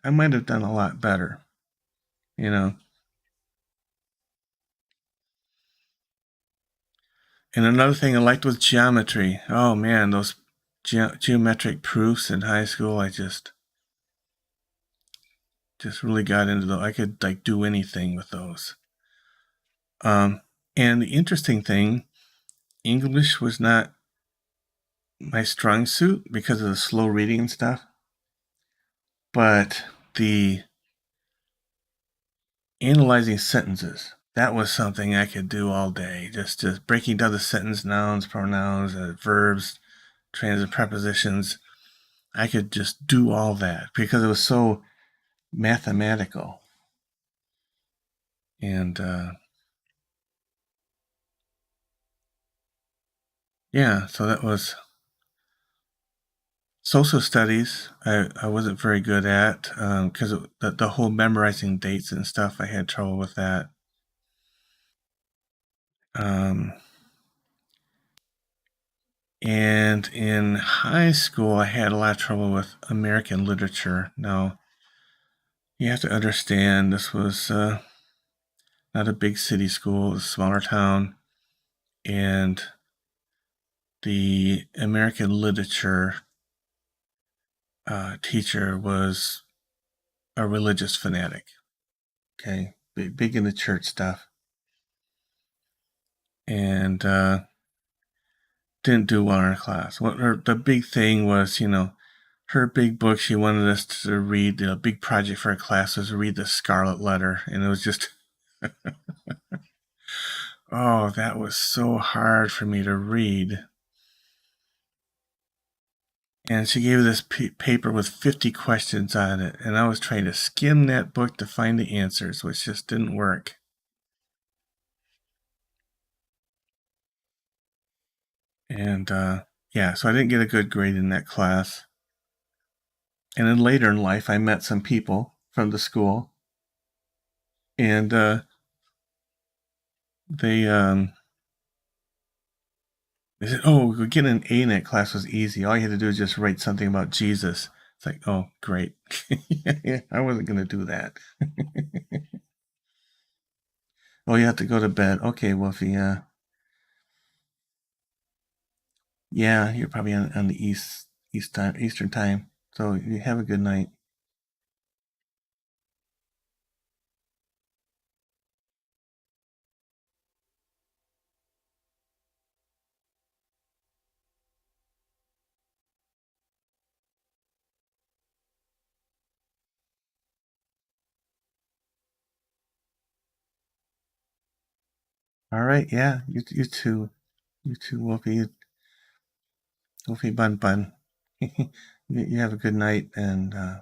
I might have done a lot better. you know. And another thing I liked was geometry. Oh man, those geometric proofs in high school, I just really got into those. I could like do anything with those. Um, and the interesting thing, English was not my strong suit because of the slow reading and stuff. But the analyzing sentences, that was something I could do all day. Just breaking down the sentence, nouns, pronouns, verbs, transitive prepositions. I could just do all that because it was so mathematical. And yeah, so that was social studies. I wasn't very good at because the whole memorizing dates and stuff, I had trouble with that. Um, and in high school, I had a lot of trouble with American literature. Now, you have to understand this was not a big city school, it was a smaller town, and the American literature teacher was a religious fanatic. Okay, big into church stuff, and didn't do well in her class. The big thing was, her big book. She wanted us to read. The big project for her class was to read the Scarlet Letter, and it was just, oh, that was so hard for me to read. And she gave this paper with 50 questions on it, and I was trying to skim that book to find the answers, which just didn't work. And yeah, so I didn't get a good grade in that class. And then later in life, I met some people from the school, and they they said, "Oh, getting an A in that class was easy. All you had to do was just write something about Jesus." It's like, "Oh, great." Yeah, I wasn't going to do that. Oh, you have to go to bed. Okay, Wolfie. Yeah, you're probably on the Eastern time. So you have a good night. All right. Yeah. You too. You too, Wolfie. Wolfie Bun Bun. You have a good night, and yeah,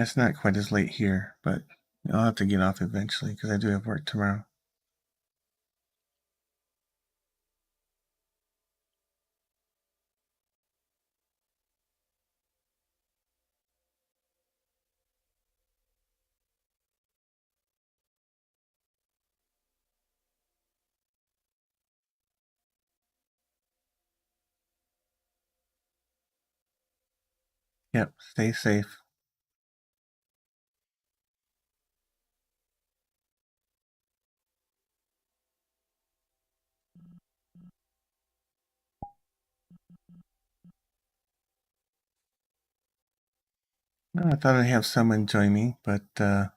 it's not quite as late here, but I'll have to get off eventually because I do have work tomorrow. Yep. Stay safe. Well, I thought I'd have someone join me, but so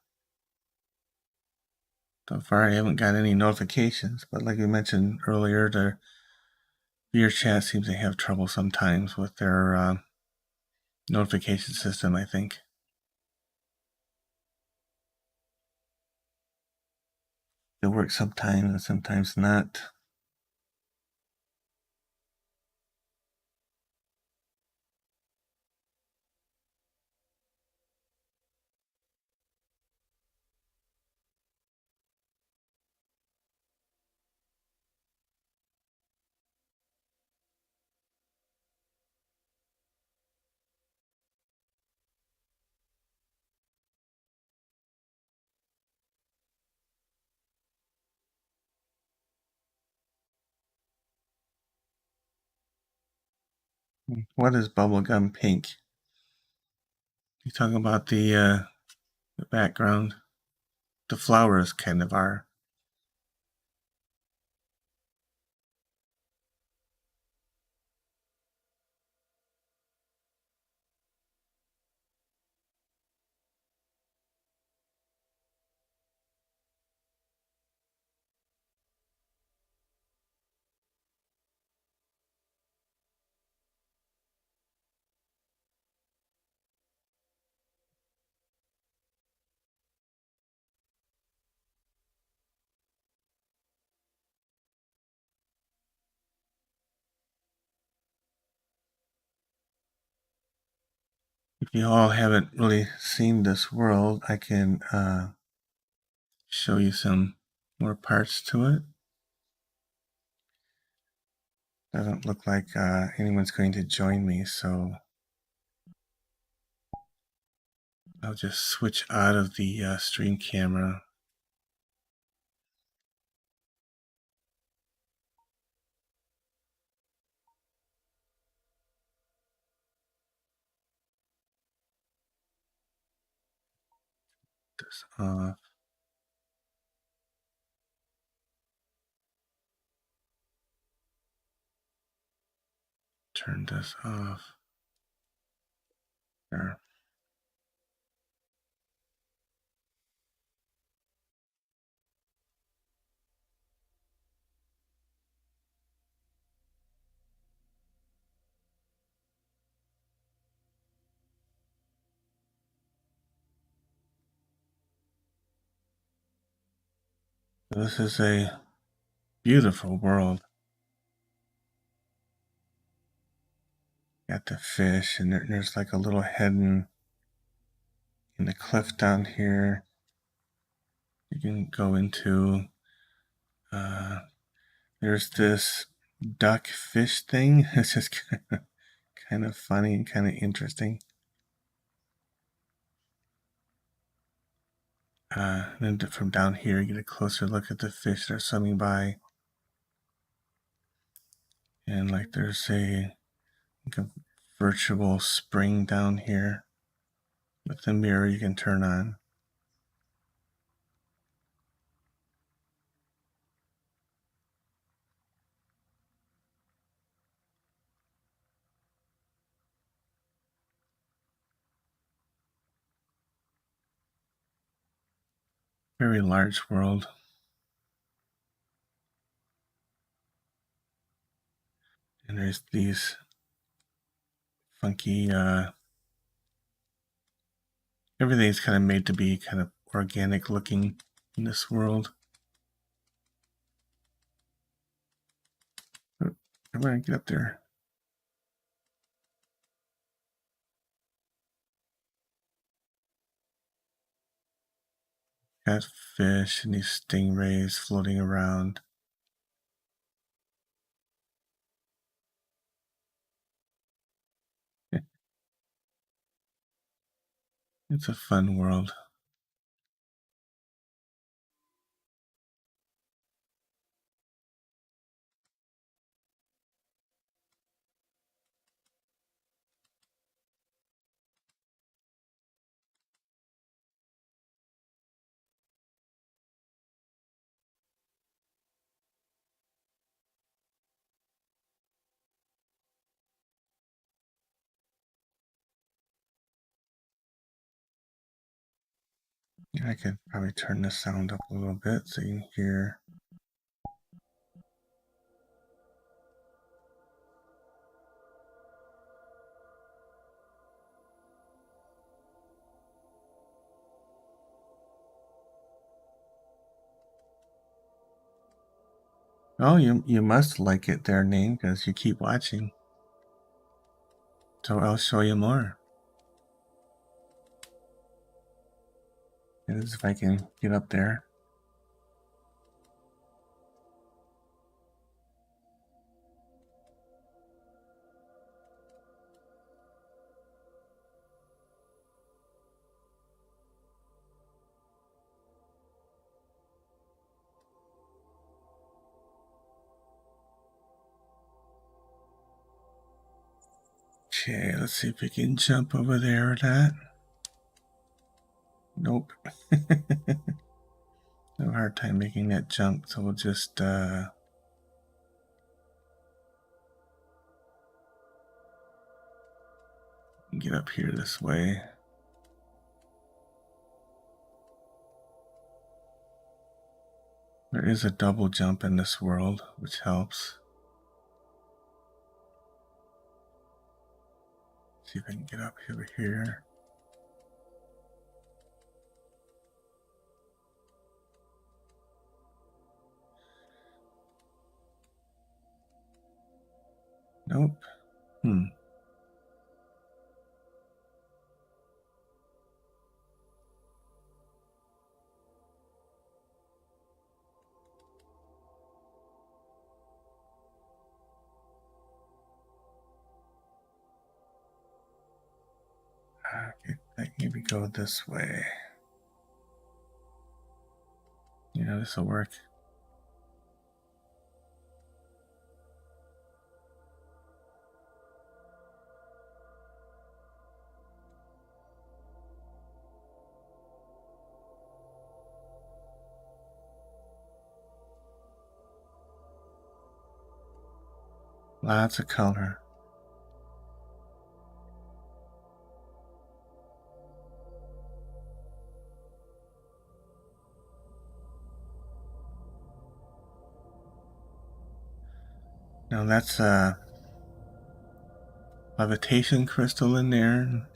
far I haven't got any notifications. But like we mentioned earlier, the VRChat seems to have trouble sometimes with their notification system, I think. It works sometimes and sometimes not. What is bubblegum pink? You talking about the the background. The flowers kind of are. If you all haven't really seen this world, I can show you some more parts to it. Doesn't look like anyone's going to join me, so I'll just switch out of the stream camera. This off. Turn this off. There. This is a beautiful world. Got the fish, and there's like a little hidden in the cliff down here. You can go into. There's this duck fish thing. It's just kind of funny and kind of interesting. Then from down here, you get a closer look at the fish that are swimming by. And like there's like a virtual spring down here with a mirror you can turn on. Very large world. And there's these funky, everything's kind of made to be kind of organic looking in this world. Oh, I'm gonna get up there. Got fish and these stingrays floating around. It's a fun world. I could probably turn the sound up a little bit so you can hear. Oh, you must like it there, Name, because you keep watching. So I'll show you more. If I can get up there. Okay, let's see if we can jump over there or not. Nope. No hard time making that jump, so we'll just get up here this way. There is a double jump in this world, which helps. See if I can get up over here. Nope. Okay, maybe go this way. Yeah, this will work. Lots of color. Now that's a levitation crystal in there.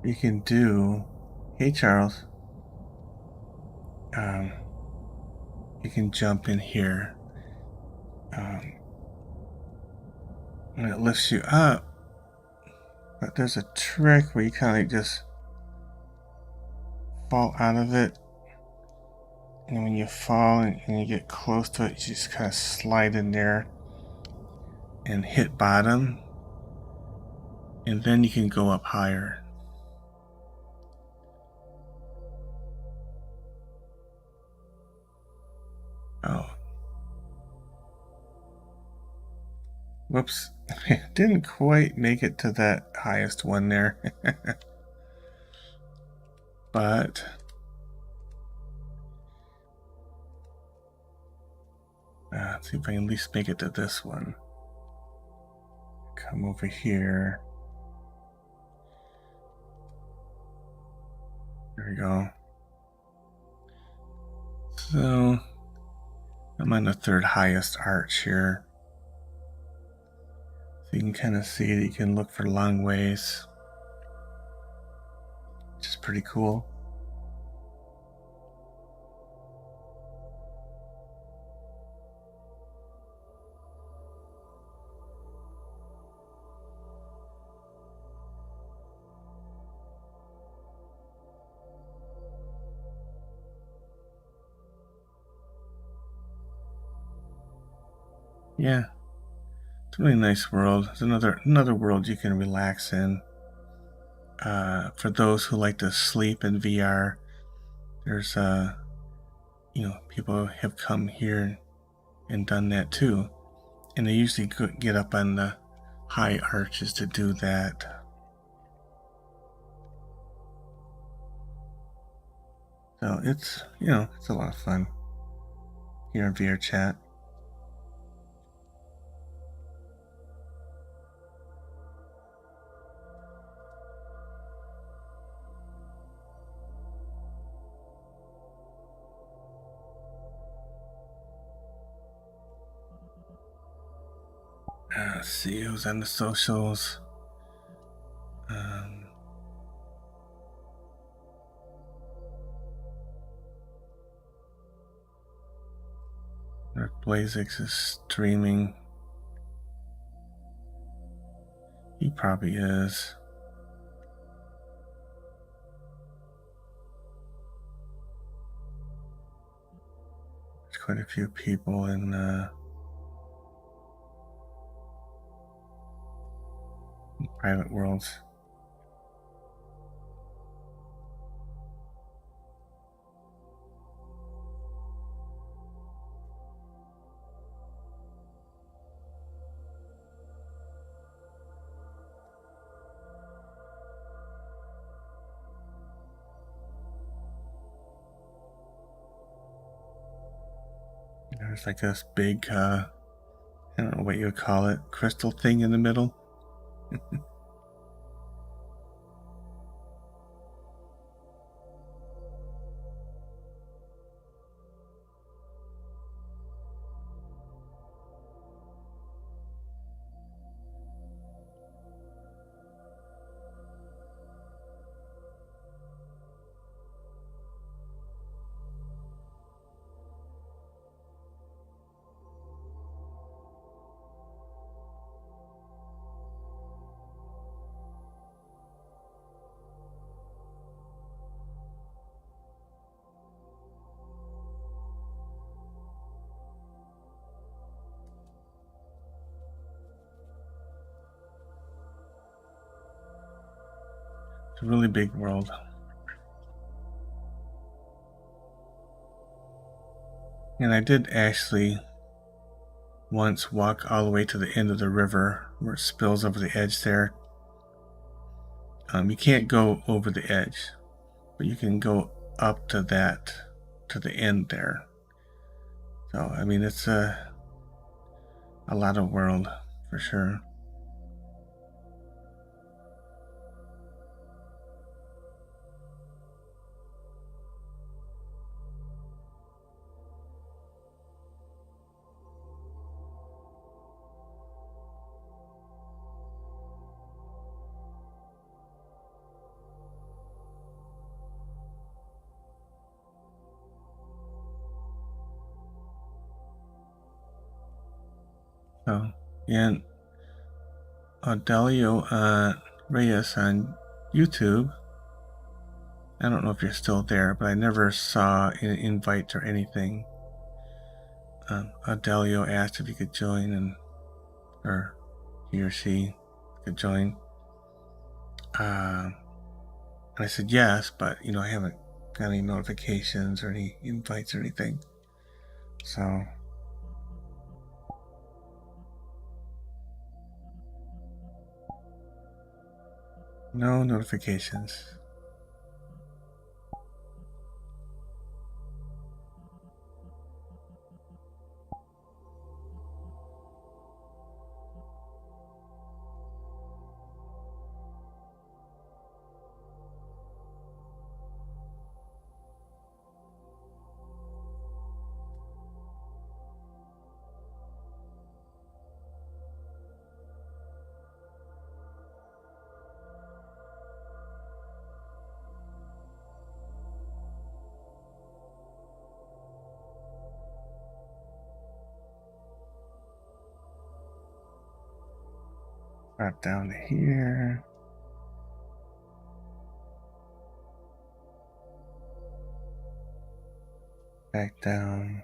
You can do, hey Charles, you can jump in here, and it lifts you up, but there's a trick where you kind of just fall out of it, and when you fall and you get close to it, you just kind of slide in there and hit bottom, and then you can go up higher. Oh. Whoops. Didn't quite make it to that highest one there. But let's see if I can at least make it to this one. Come over here. There we go. So I'm on the third highest arch here. So you can kind of see that you can look for long ways, which is pretty cool. Yeah, it's a really nice world. It's another world you can relax in. For those who like to sleep in VR, there's people have come here and done that too, and they usually get up on the high arches to do that. So it's it's a lot of fun here in VRChat. Let's see who's on the socials. Dark Blazix is streaming. He probably is. There's quite a few people in private worlds. There's like this big, I don't know what you would call it, crystal thing in the middle. It's a really big world. And I did actually once walk all the way to the end of the river where it spills over the edge there. You can't go over the edge, but you can go up to the end there. So, I mean, it's a lot of world for sure. So, and Audelio Reyes on YouTube. I don't know if you're still there, but I never saw an invite or anything. Audelio asked if you could join, or he or she could join. And I said yes, but I haven't got any notifications or any invites or anything. So no notifications. Drop down to here. Back down.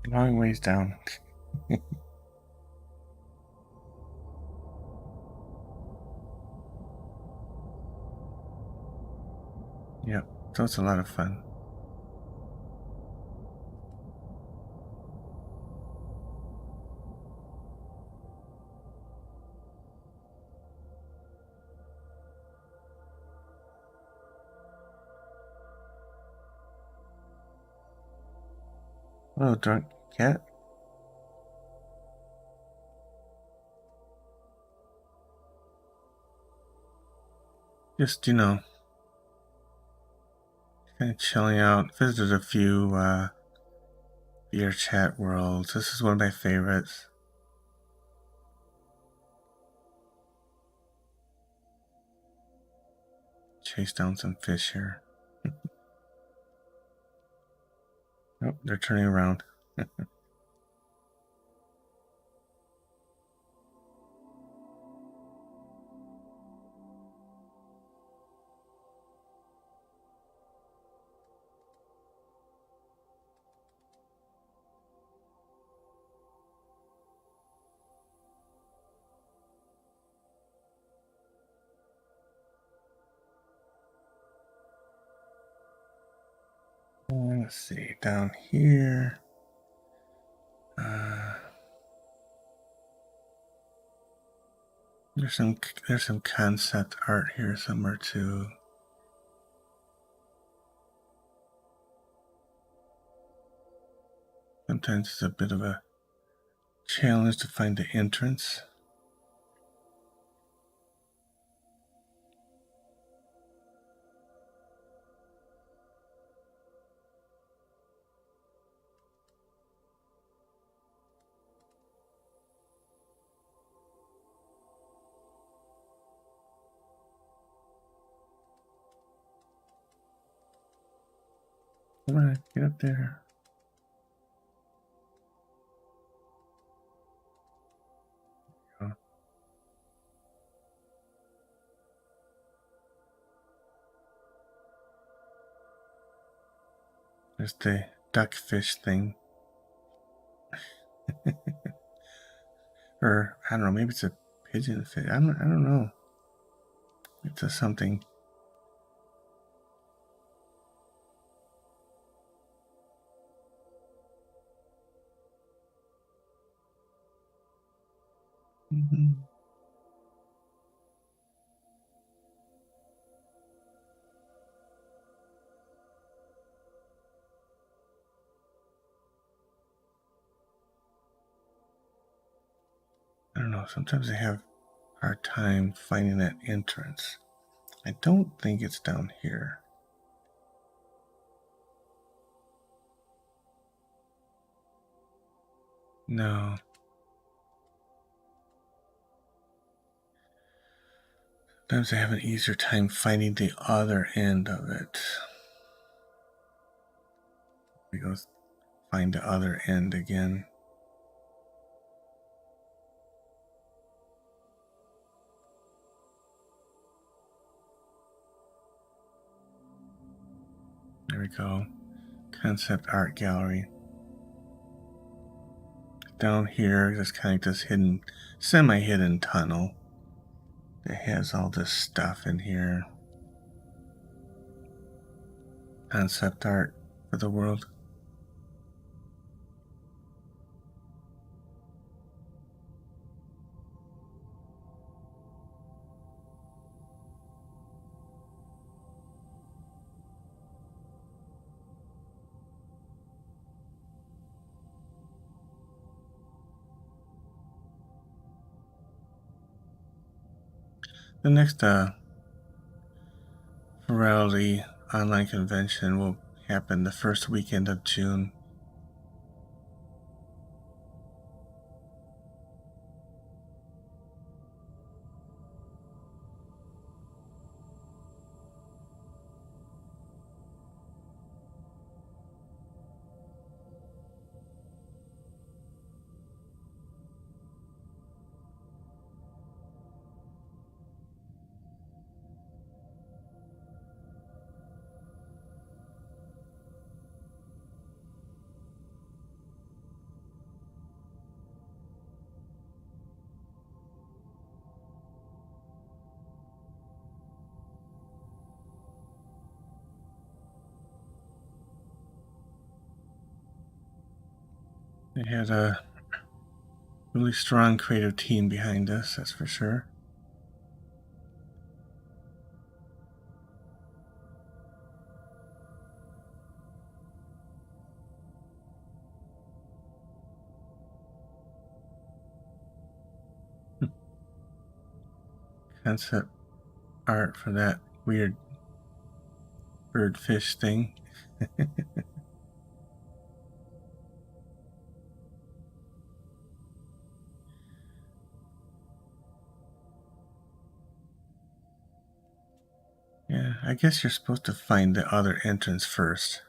Long ways down. Yep, so it's a lot of fun. Hello, drunk cat. Just, kind of chilling out. Visited a few VRChat worlds. This is one of my favorites. Chase down some fish here. Oh, they're turning around. Let's see, down here. There's some concept art here somewhere too. Sometimes it's a bit of a challenge to find the entrance. Come on, get up there. There's the duckfish thing. Or, I don't know, maybe it's a pigeonfish. I don't know. It's a something. Mm-hmm. I don't know. Sometimes I have a hard time finding that entrance. I don't think it's down here. No. Sometimes I have an easier time finding the other end of it. We go find the other end again. There we go. Concept art gallery. Down here, there's kind of this hidden, semi-hidden tunnel that has all this stuff in here. Concept art for the world. The next Virality online convention will happen the first weekend of June. They had a really strong creative team behind us, that's for sure. Concept art for that weird birdfish thing. Yeah, I guess you're supposed to find the other entrance first.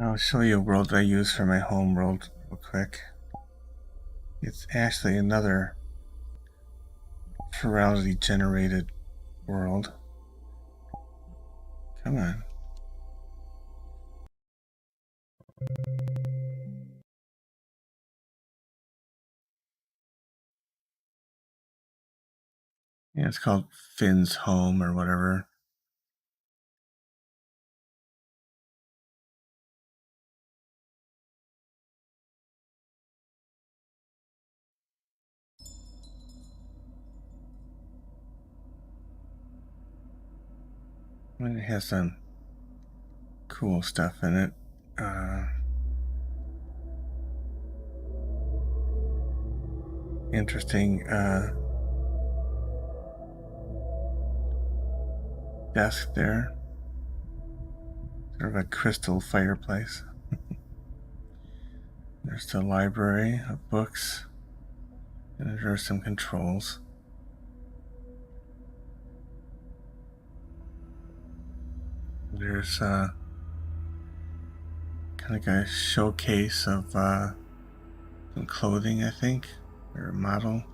I'll show you a world I use for my home world real quick. It's actually another virality generated world. Come on. Yeah, it's called Finn's Home or whatever. And it has some cool stuff in it. Interesting desk there. Sort of a crystal fireplace. There's the library of books. And there are some controls. There's kind of like a showcase of some clothing, I think, or a model.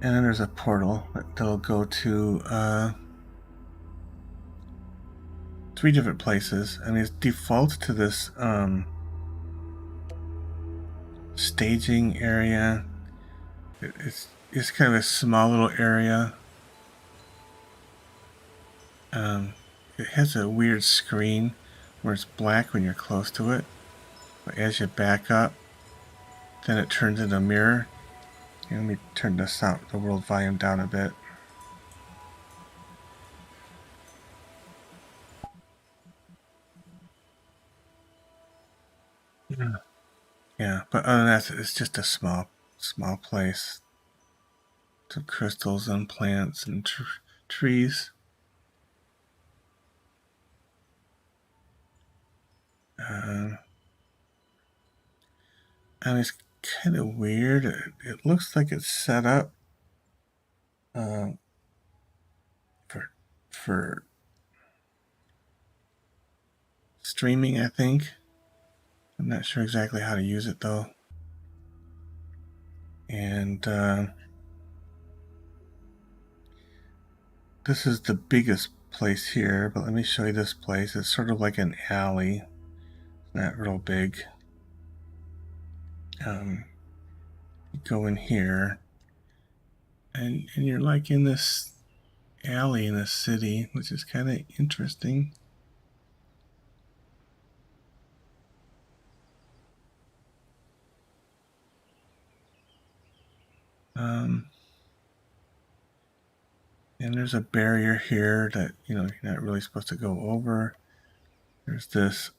And then there's a portal that'll go to 3 different places. I mean, it's default to this staging area. It's kind of a small little area. It has a weird screen where it's black when you're close to it, but as you back up, then it turns into a mirror. And let me turn this out, the world volume down a bit. Yeah, but other than that, it's just a small place. Some crystals and plants and trees. And it's kind of weird. It looks like it's set up uh, for streaming, I think. I'm not sure exactly how to use it though. And this is the biggest place here, but let me show you this place. It's sort of like an alley. It's not real big. You go in here, and you're like in this alley in a city, which is kind of interesting. And there's a barrier here that you're not really supposed to go over. There's this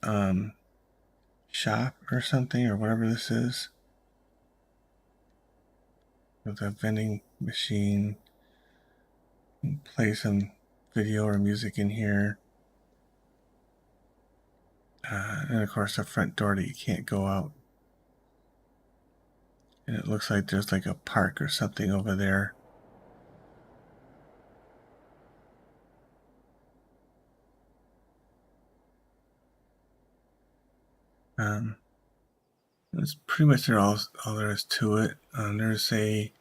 shop or something or whatever this is with a vending machine. Play some video or music in here. And of course, a front door that you can't go out. And it looks like there's like a park or something over there. That's pretty much all there is to it. There's I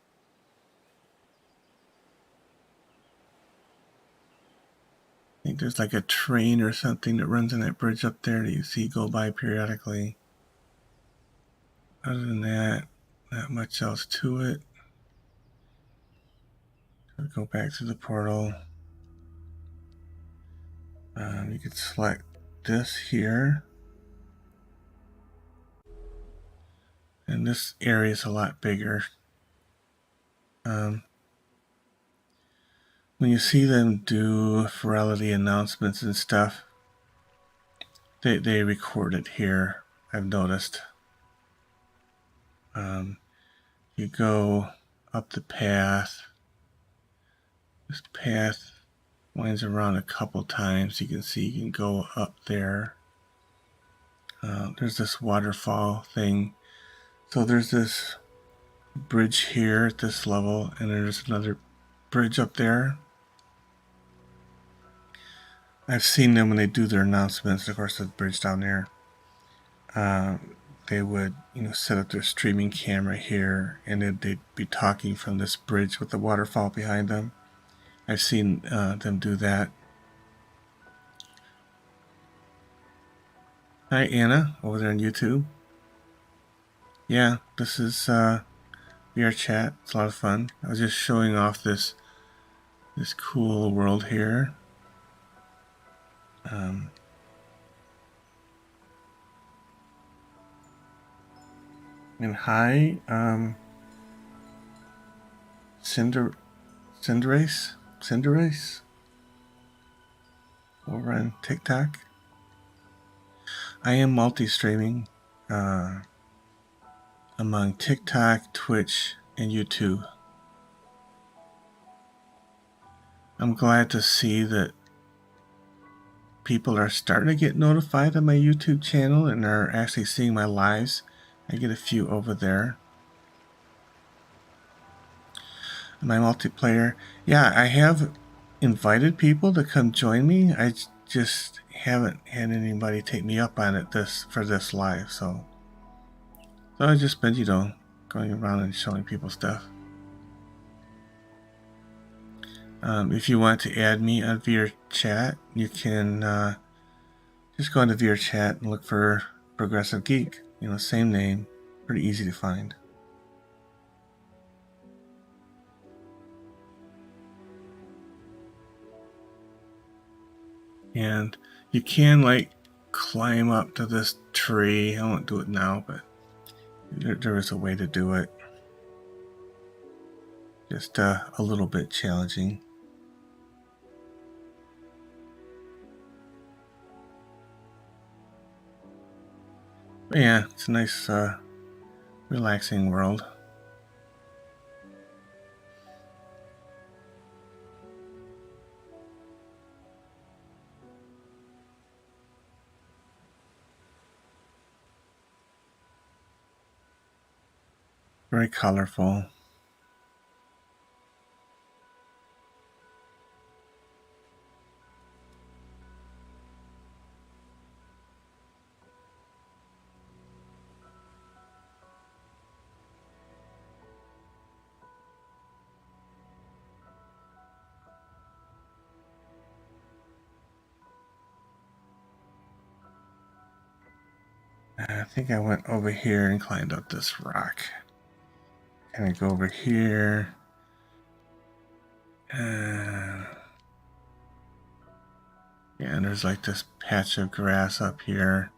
think there's like a train or something that runs on that bridge up there that you see go by periodically. Other than that, not much else to it. So go back to the portal. You could select this here. And this area is a lot bigger. When you see them do virality announcements and stuff, they record it here, I've noticed. You go up the path. This path winds around a couple times. You can see you can go up there. There's this waterfall thing. So there's this bridge here at this level, and there's another bridge up there. I've seen them when they do their announcements. Of course, the bridge down there. They would, set up their streaming camera here, and then they'd be talking from this bridge with the waterfall behind them. I've seen them do that. Hi, Anna, over there on YouTube. Yeah, this is VRChat. It's a lot of fun. I was just showing off this cool world here. And hi, Cinderace over on TikTok. I am multi-streaming among TikTok, Twitch, and YouTube. I'm glad to see that people are starting to get notified on my YouTube channel and are actually seeing my lives. I get a few over there. My multiplayer, yeah, I have invited people to come join me. I just haven't had anybody take me up on it for this live, so I've just been, going around and showing people stuff. If you want to add me on VRChat, you can just go into VRChat and look for Progressive Geek. Same name, pretty easy to find. And you can climb up to this tree. I won't do it now, but there is a way to do it. Just a little bit challenging. But yeah, it's a nice, relaxing world. Very colorful. I think I went over here and climbed up this rock. Can I go over here? Yeah, and there's this patch of grass up here.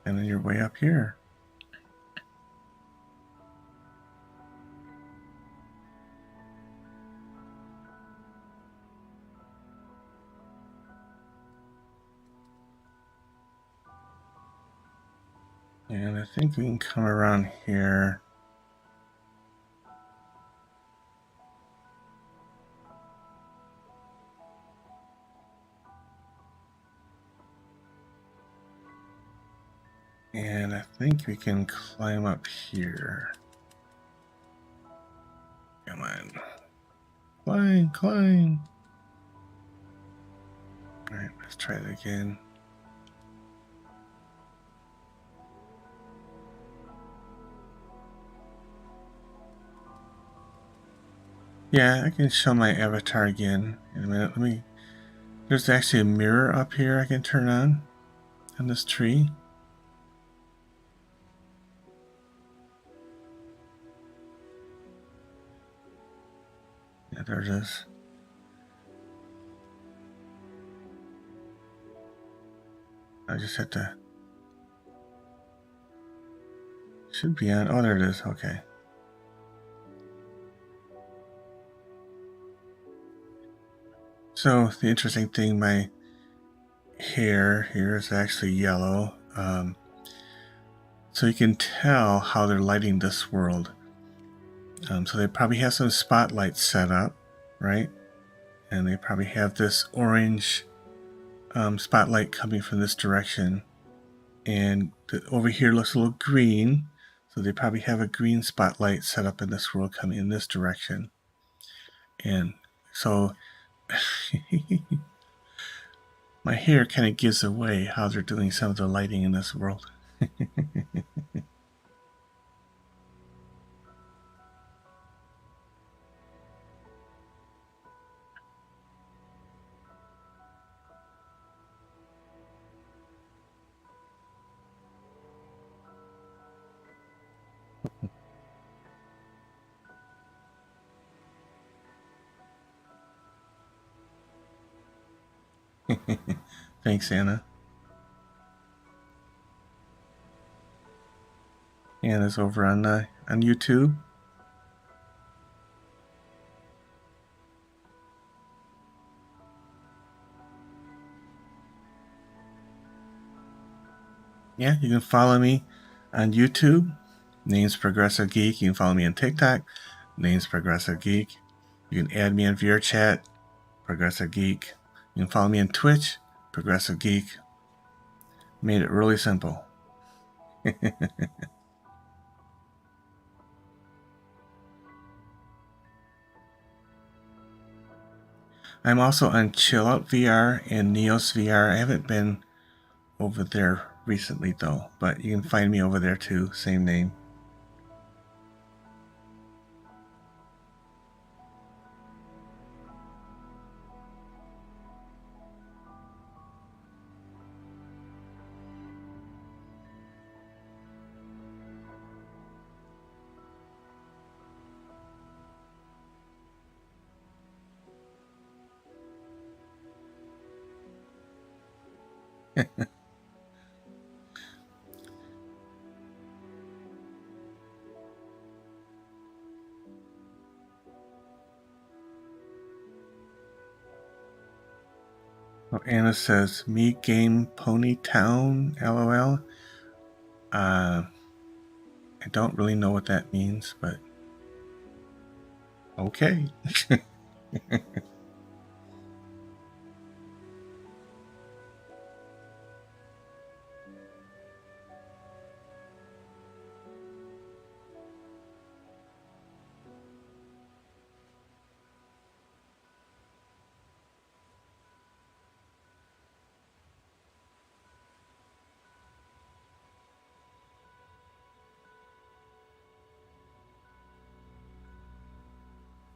And then you're way up here. And I think we can come around here. And I think we can climb up here. Come on. Climb. Alright, let's try it again. Yeah, I can show my avatar again in a minute. There's actually a mirror up here I can turn on this tree. Yeah, there it is. I just have to... Should be on. Oh, there it is. Okay. So the interesting thing, my hair here is actually yellow. So you can tell how they're lighting this world. So they probably have some spotlights set up, right? And they probably have this orange spotlight coming from this direction. And over here looks a little green, so they probably have a green spotlight set up in this world coming in this direction. And so my hair kind of gives away how they're doing some of the lighting in this world. Thanks, Anna. Anna's over on YouTube. Yeah, you can follow me on YouTube. Name's Progressive Geek. You can follow me on TikTok. Name's Progressive Geek. You can add me on VRChat. Progressive Geek. You can follow me on Twitch. Progressive Geek. Made it really simple. I'm also on Chill Out VR and Neos VR. I haven't been over there recently though, but you can find me over there too. Same name. Well, Anna says, "Me game Pony Town, LOL." I don't really know what that means, but okay.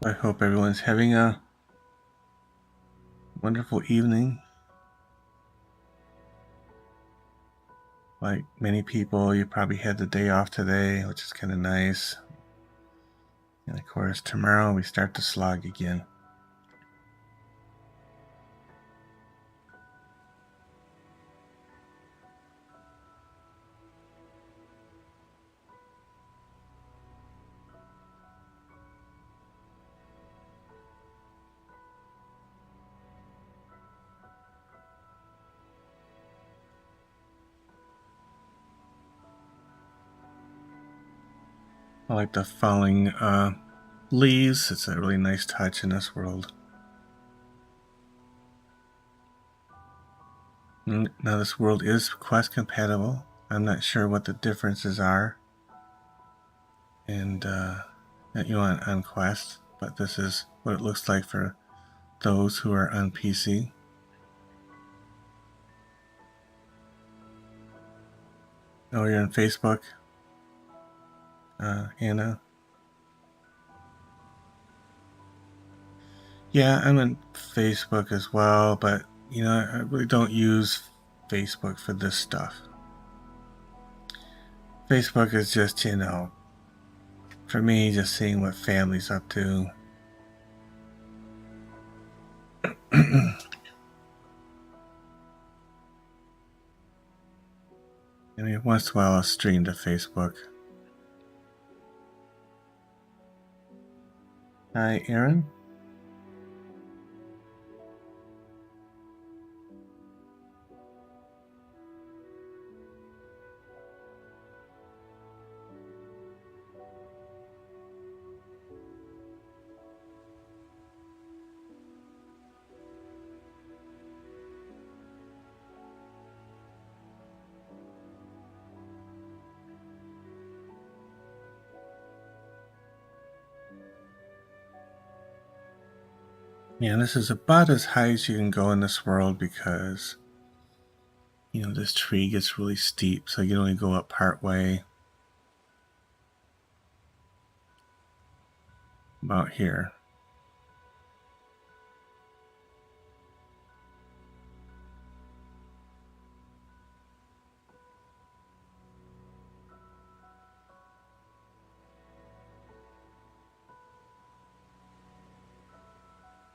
I hope everyone's having a wonderful evening. Like many people, you probably had the day off today, which is kind of nice. And of course, tomorrow we start the slog again. I like the falling leaves. It's a really nice touch in this world. Now this world is Quest compatible. I'm not sure what the differences are, and on Quest, but this is what it looks like for those who are on PC. Oh, you're on Facebook, Anna? Yeah, I'm on Facebook as well, but I really don't use Facebook for this stuff. Facebook is just, for me, just seeing what family's up to. I mean, once in a while I'll stream to Facebook. Hi, Aaron. Yeah, this is about as high as you can go in this world because, this tree gets really steep, so you can only go up part way. About here.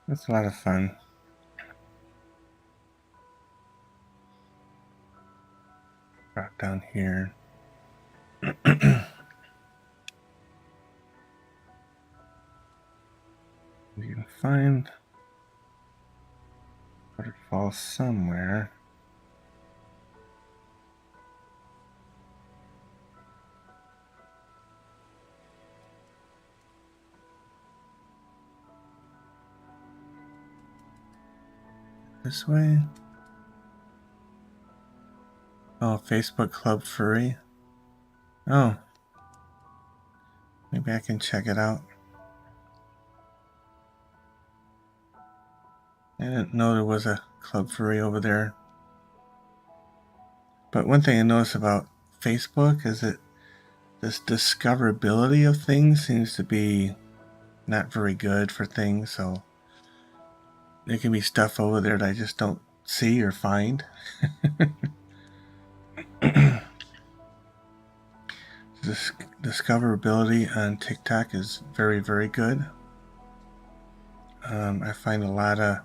That's a lot of fun. Drop down here. You can find waterfall somewhere. This way? Oh, Facebook Club Furry. Oh. Maybe I can check it out. I didn't know there was a Club Furry over there. But one thing I noticed about Facebook is that this discoverability of things seems to be not very good for things, so there can be stuff over there that I just don't see or find. This discoverability on TikTok is very, very good. I find a lot of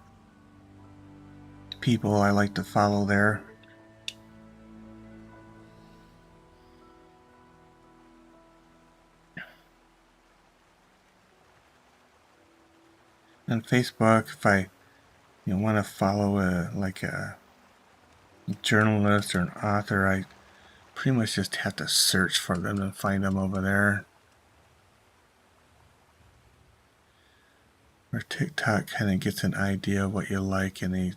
people I like to follow there. On Facebook, if I want to follow a journalist or an author, I pretty much just have to search for them and find them over there. Where TikTok kind of gets an idea of what you like, and they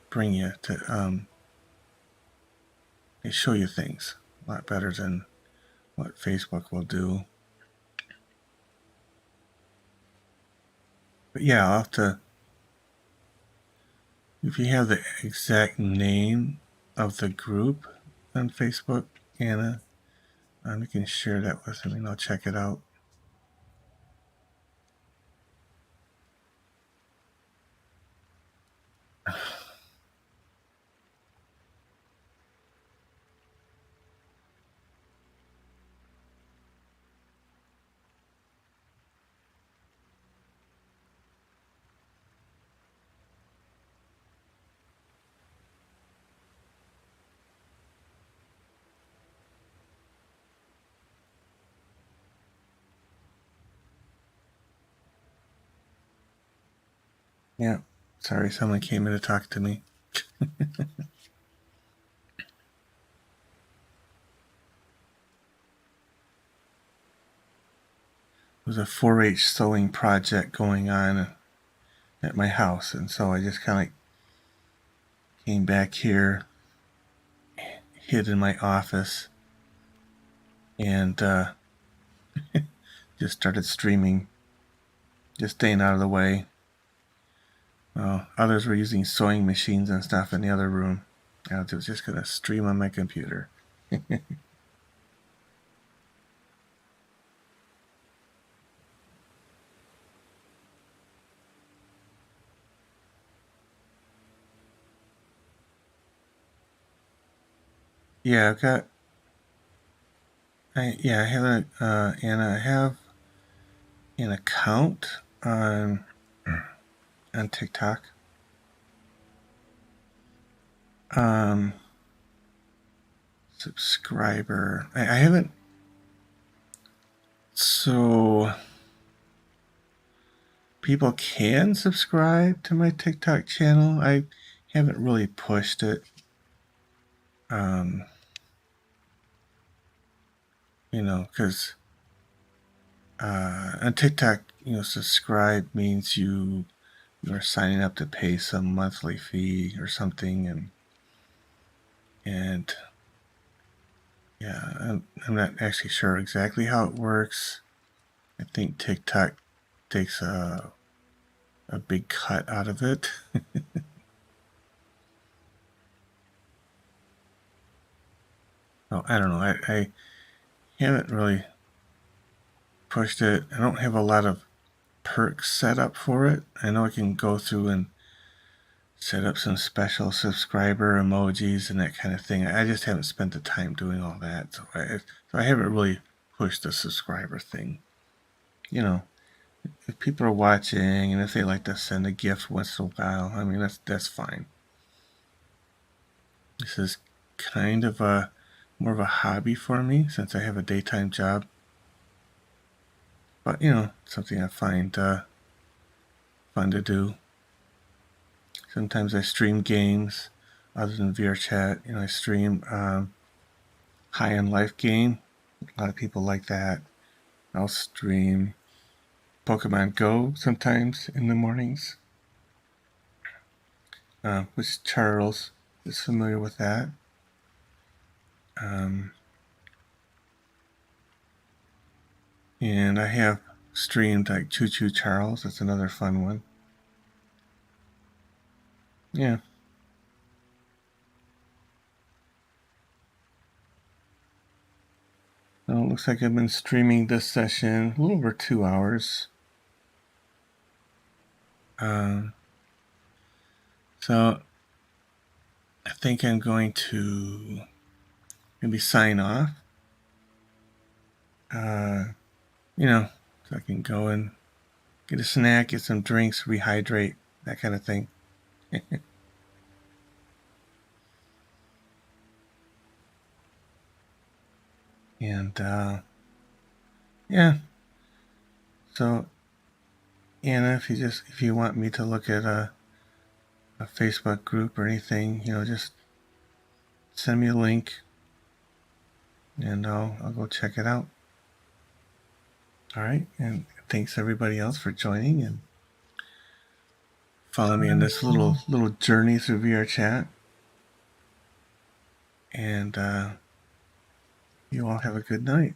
bring you to they show you things a lot better than what Facebook will do. But yeah, I'll have to. If you have the exact name of the group on Facebook, Anna, you can share that with me and I'll check it out. Yeah, sorry, someone came in to talk to me. There was a 4-H sewing project going on at my house, and so I just kind of came back here, hid in my office, and just started streaming, just staying out of the way. Others were using sewing machines and stuff in the other room. I was just going to stream on my computer. Yeah, I've got. I have and I have an account on TikTok. Um, Subscriber. I haven't. So people can subscribe to my TikTok channel. I haven't really pushed it. Because on TikTok, subscribe means you're signing up to pay some monthly fee or something, and yeah, I'm not actually sure exactly how it works. I think TikTok takes a big cut out of it. Oh, I don't know. I haven't really pushed it. I don't have a lot of perks set up for it. I know I can go through and set up some special subscriber emojis and that kind of thing. I just haven't spent the time doing all that. So I haven't really pushed the subscriber thing. You know, if people are watching and if they like to send a gift once in a while, I mean, that's fine. This is kind of a more of a hobby for me since I have a daytime job. But, something I find fun to do. Sometimes I stream games other than VRChat. I stream High End Life game. A lot of people like that. I'll stream Pokemon Go sometimes in the mornings, which Charles is familiar with that. And I have streamed like Choo Choo Charles. That's another fun one. Yeah. Well, it looks like I've been streaming this session a little over 2 hours. So I think I'm going to maybe sign off. So I can go and get a snack, get some drinks, rehydrate, that kind of thing. And yeah. So Anna, if you want me to look at a Facebook group or anything, just send me a link and I'll go check it out. All right, and thanks everybody else for joining and follow me in this little journey through VRChat. And you all have a good night.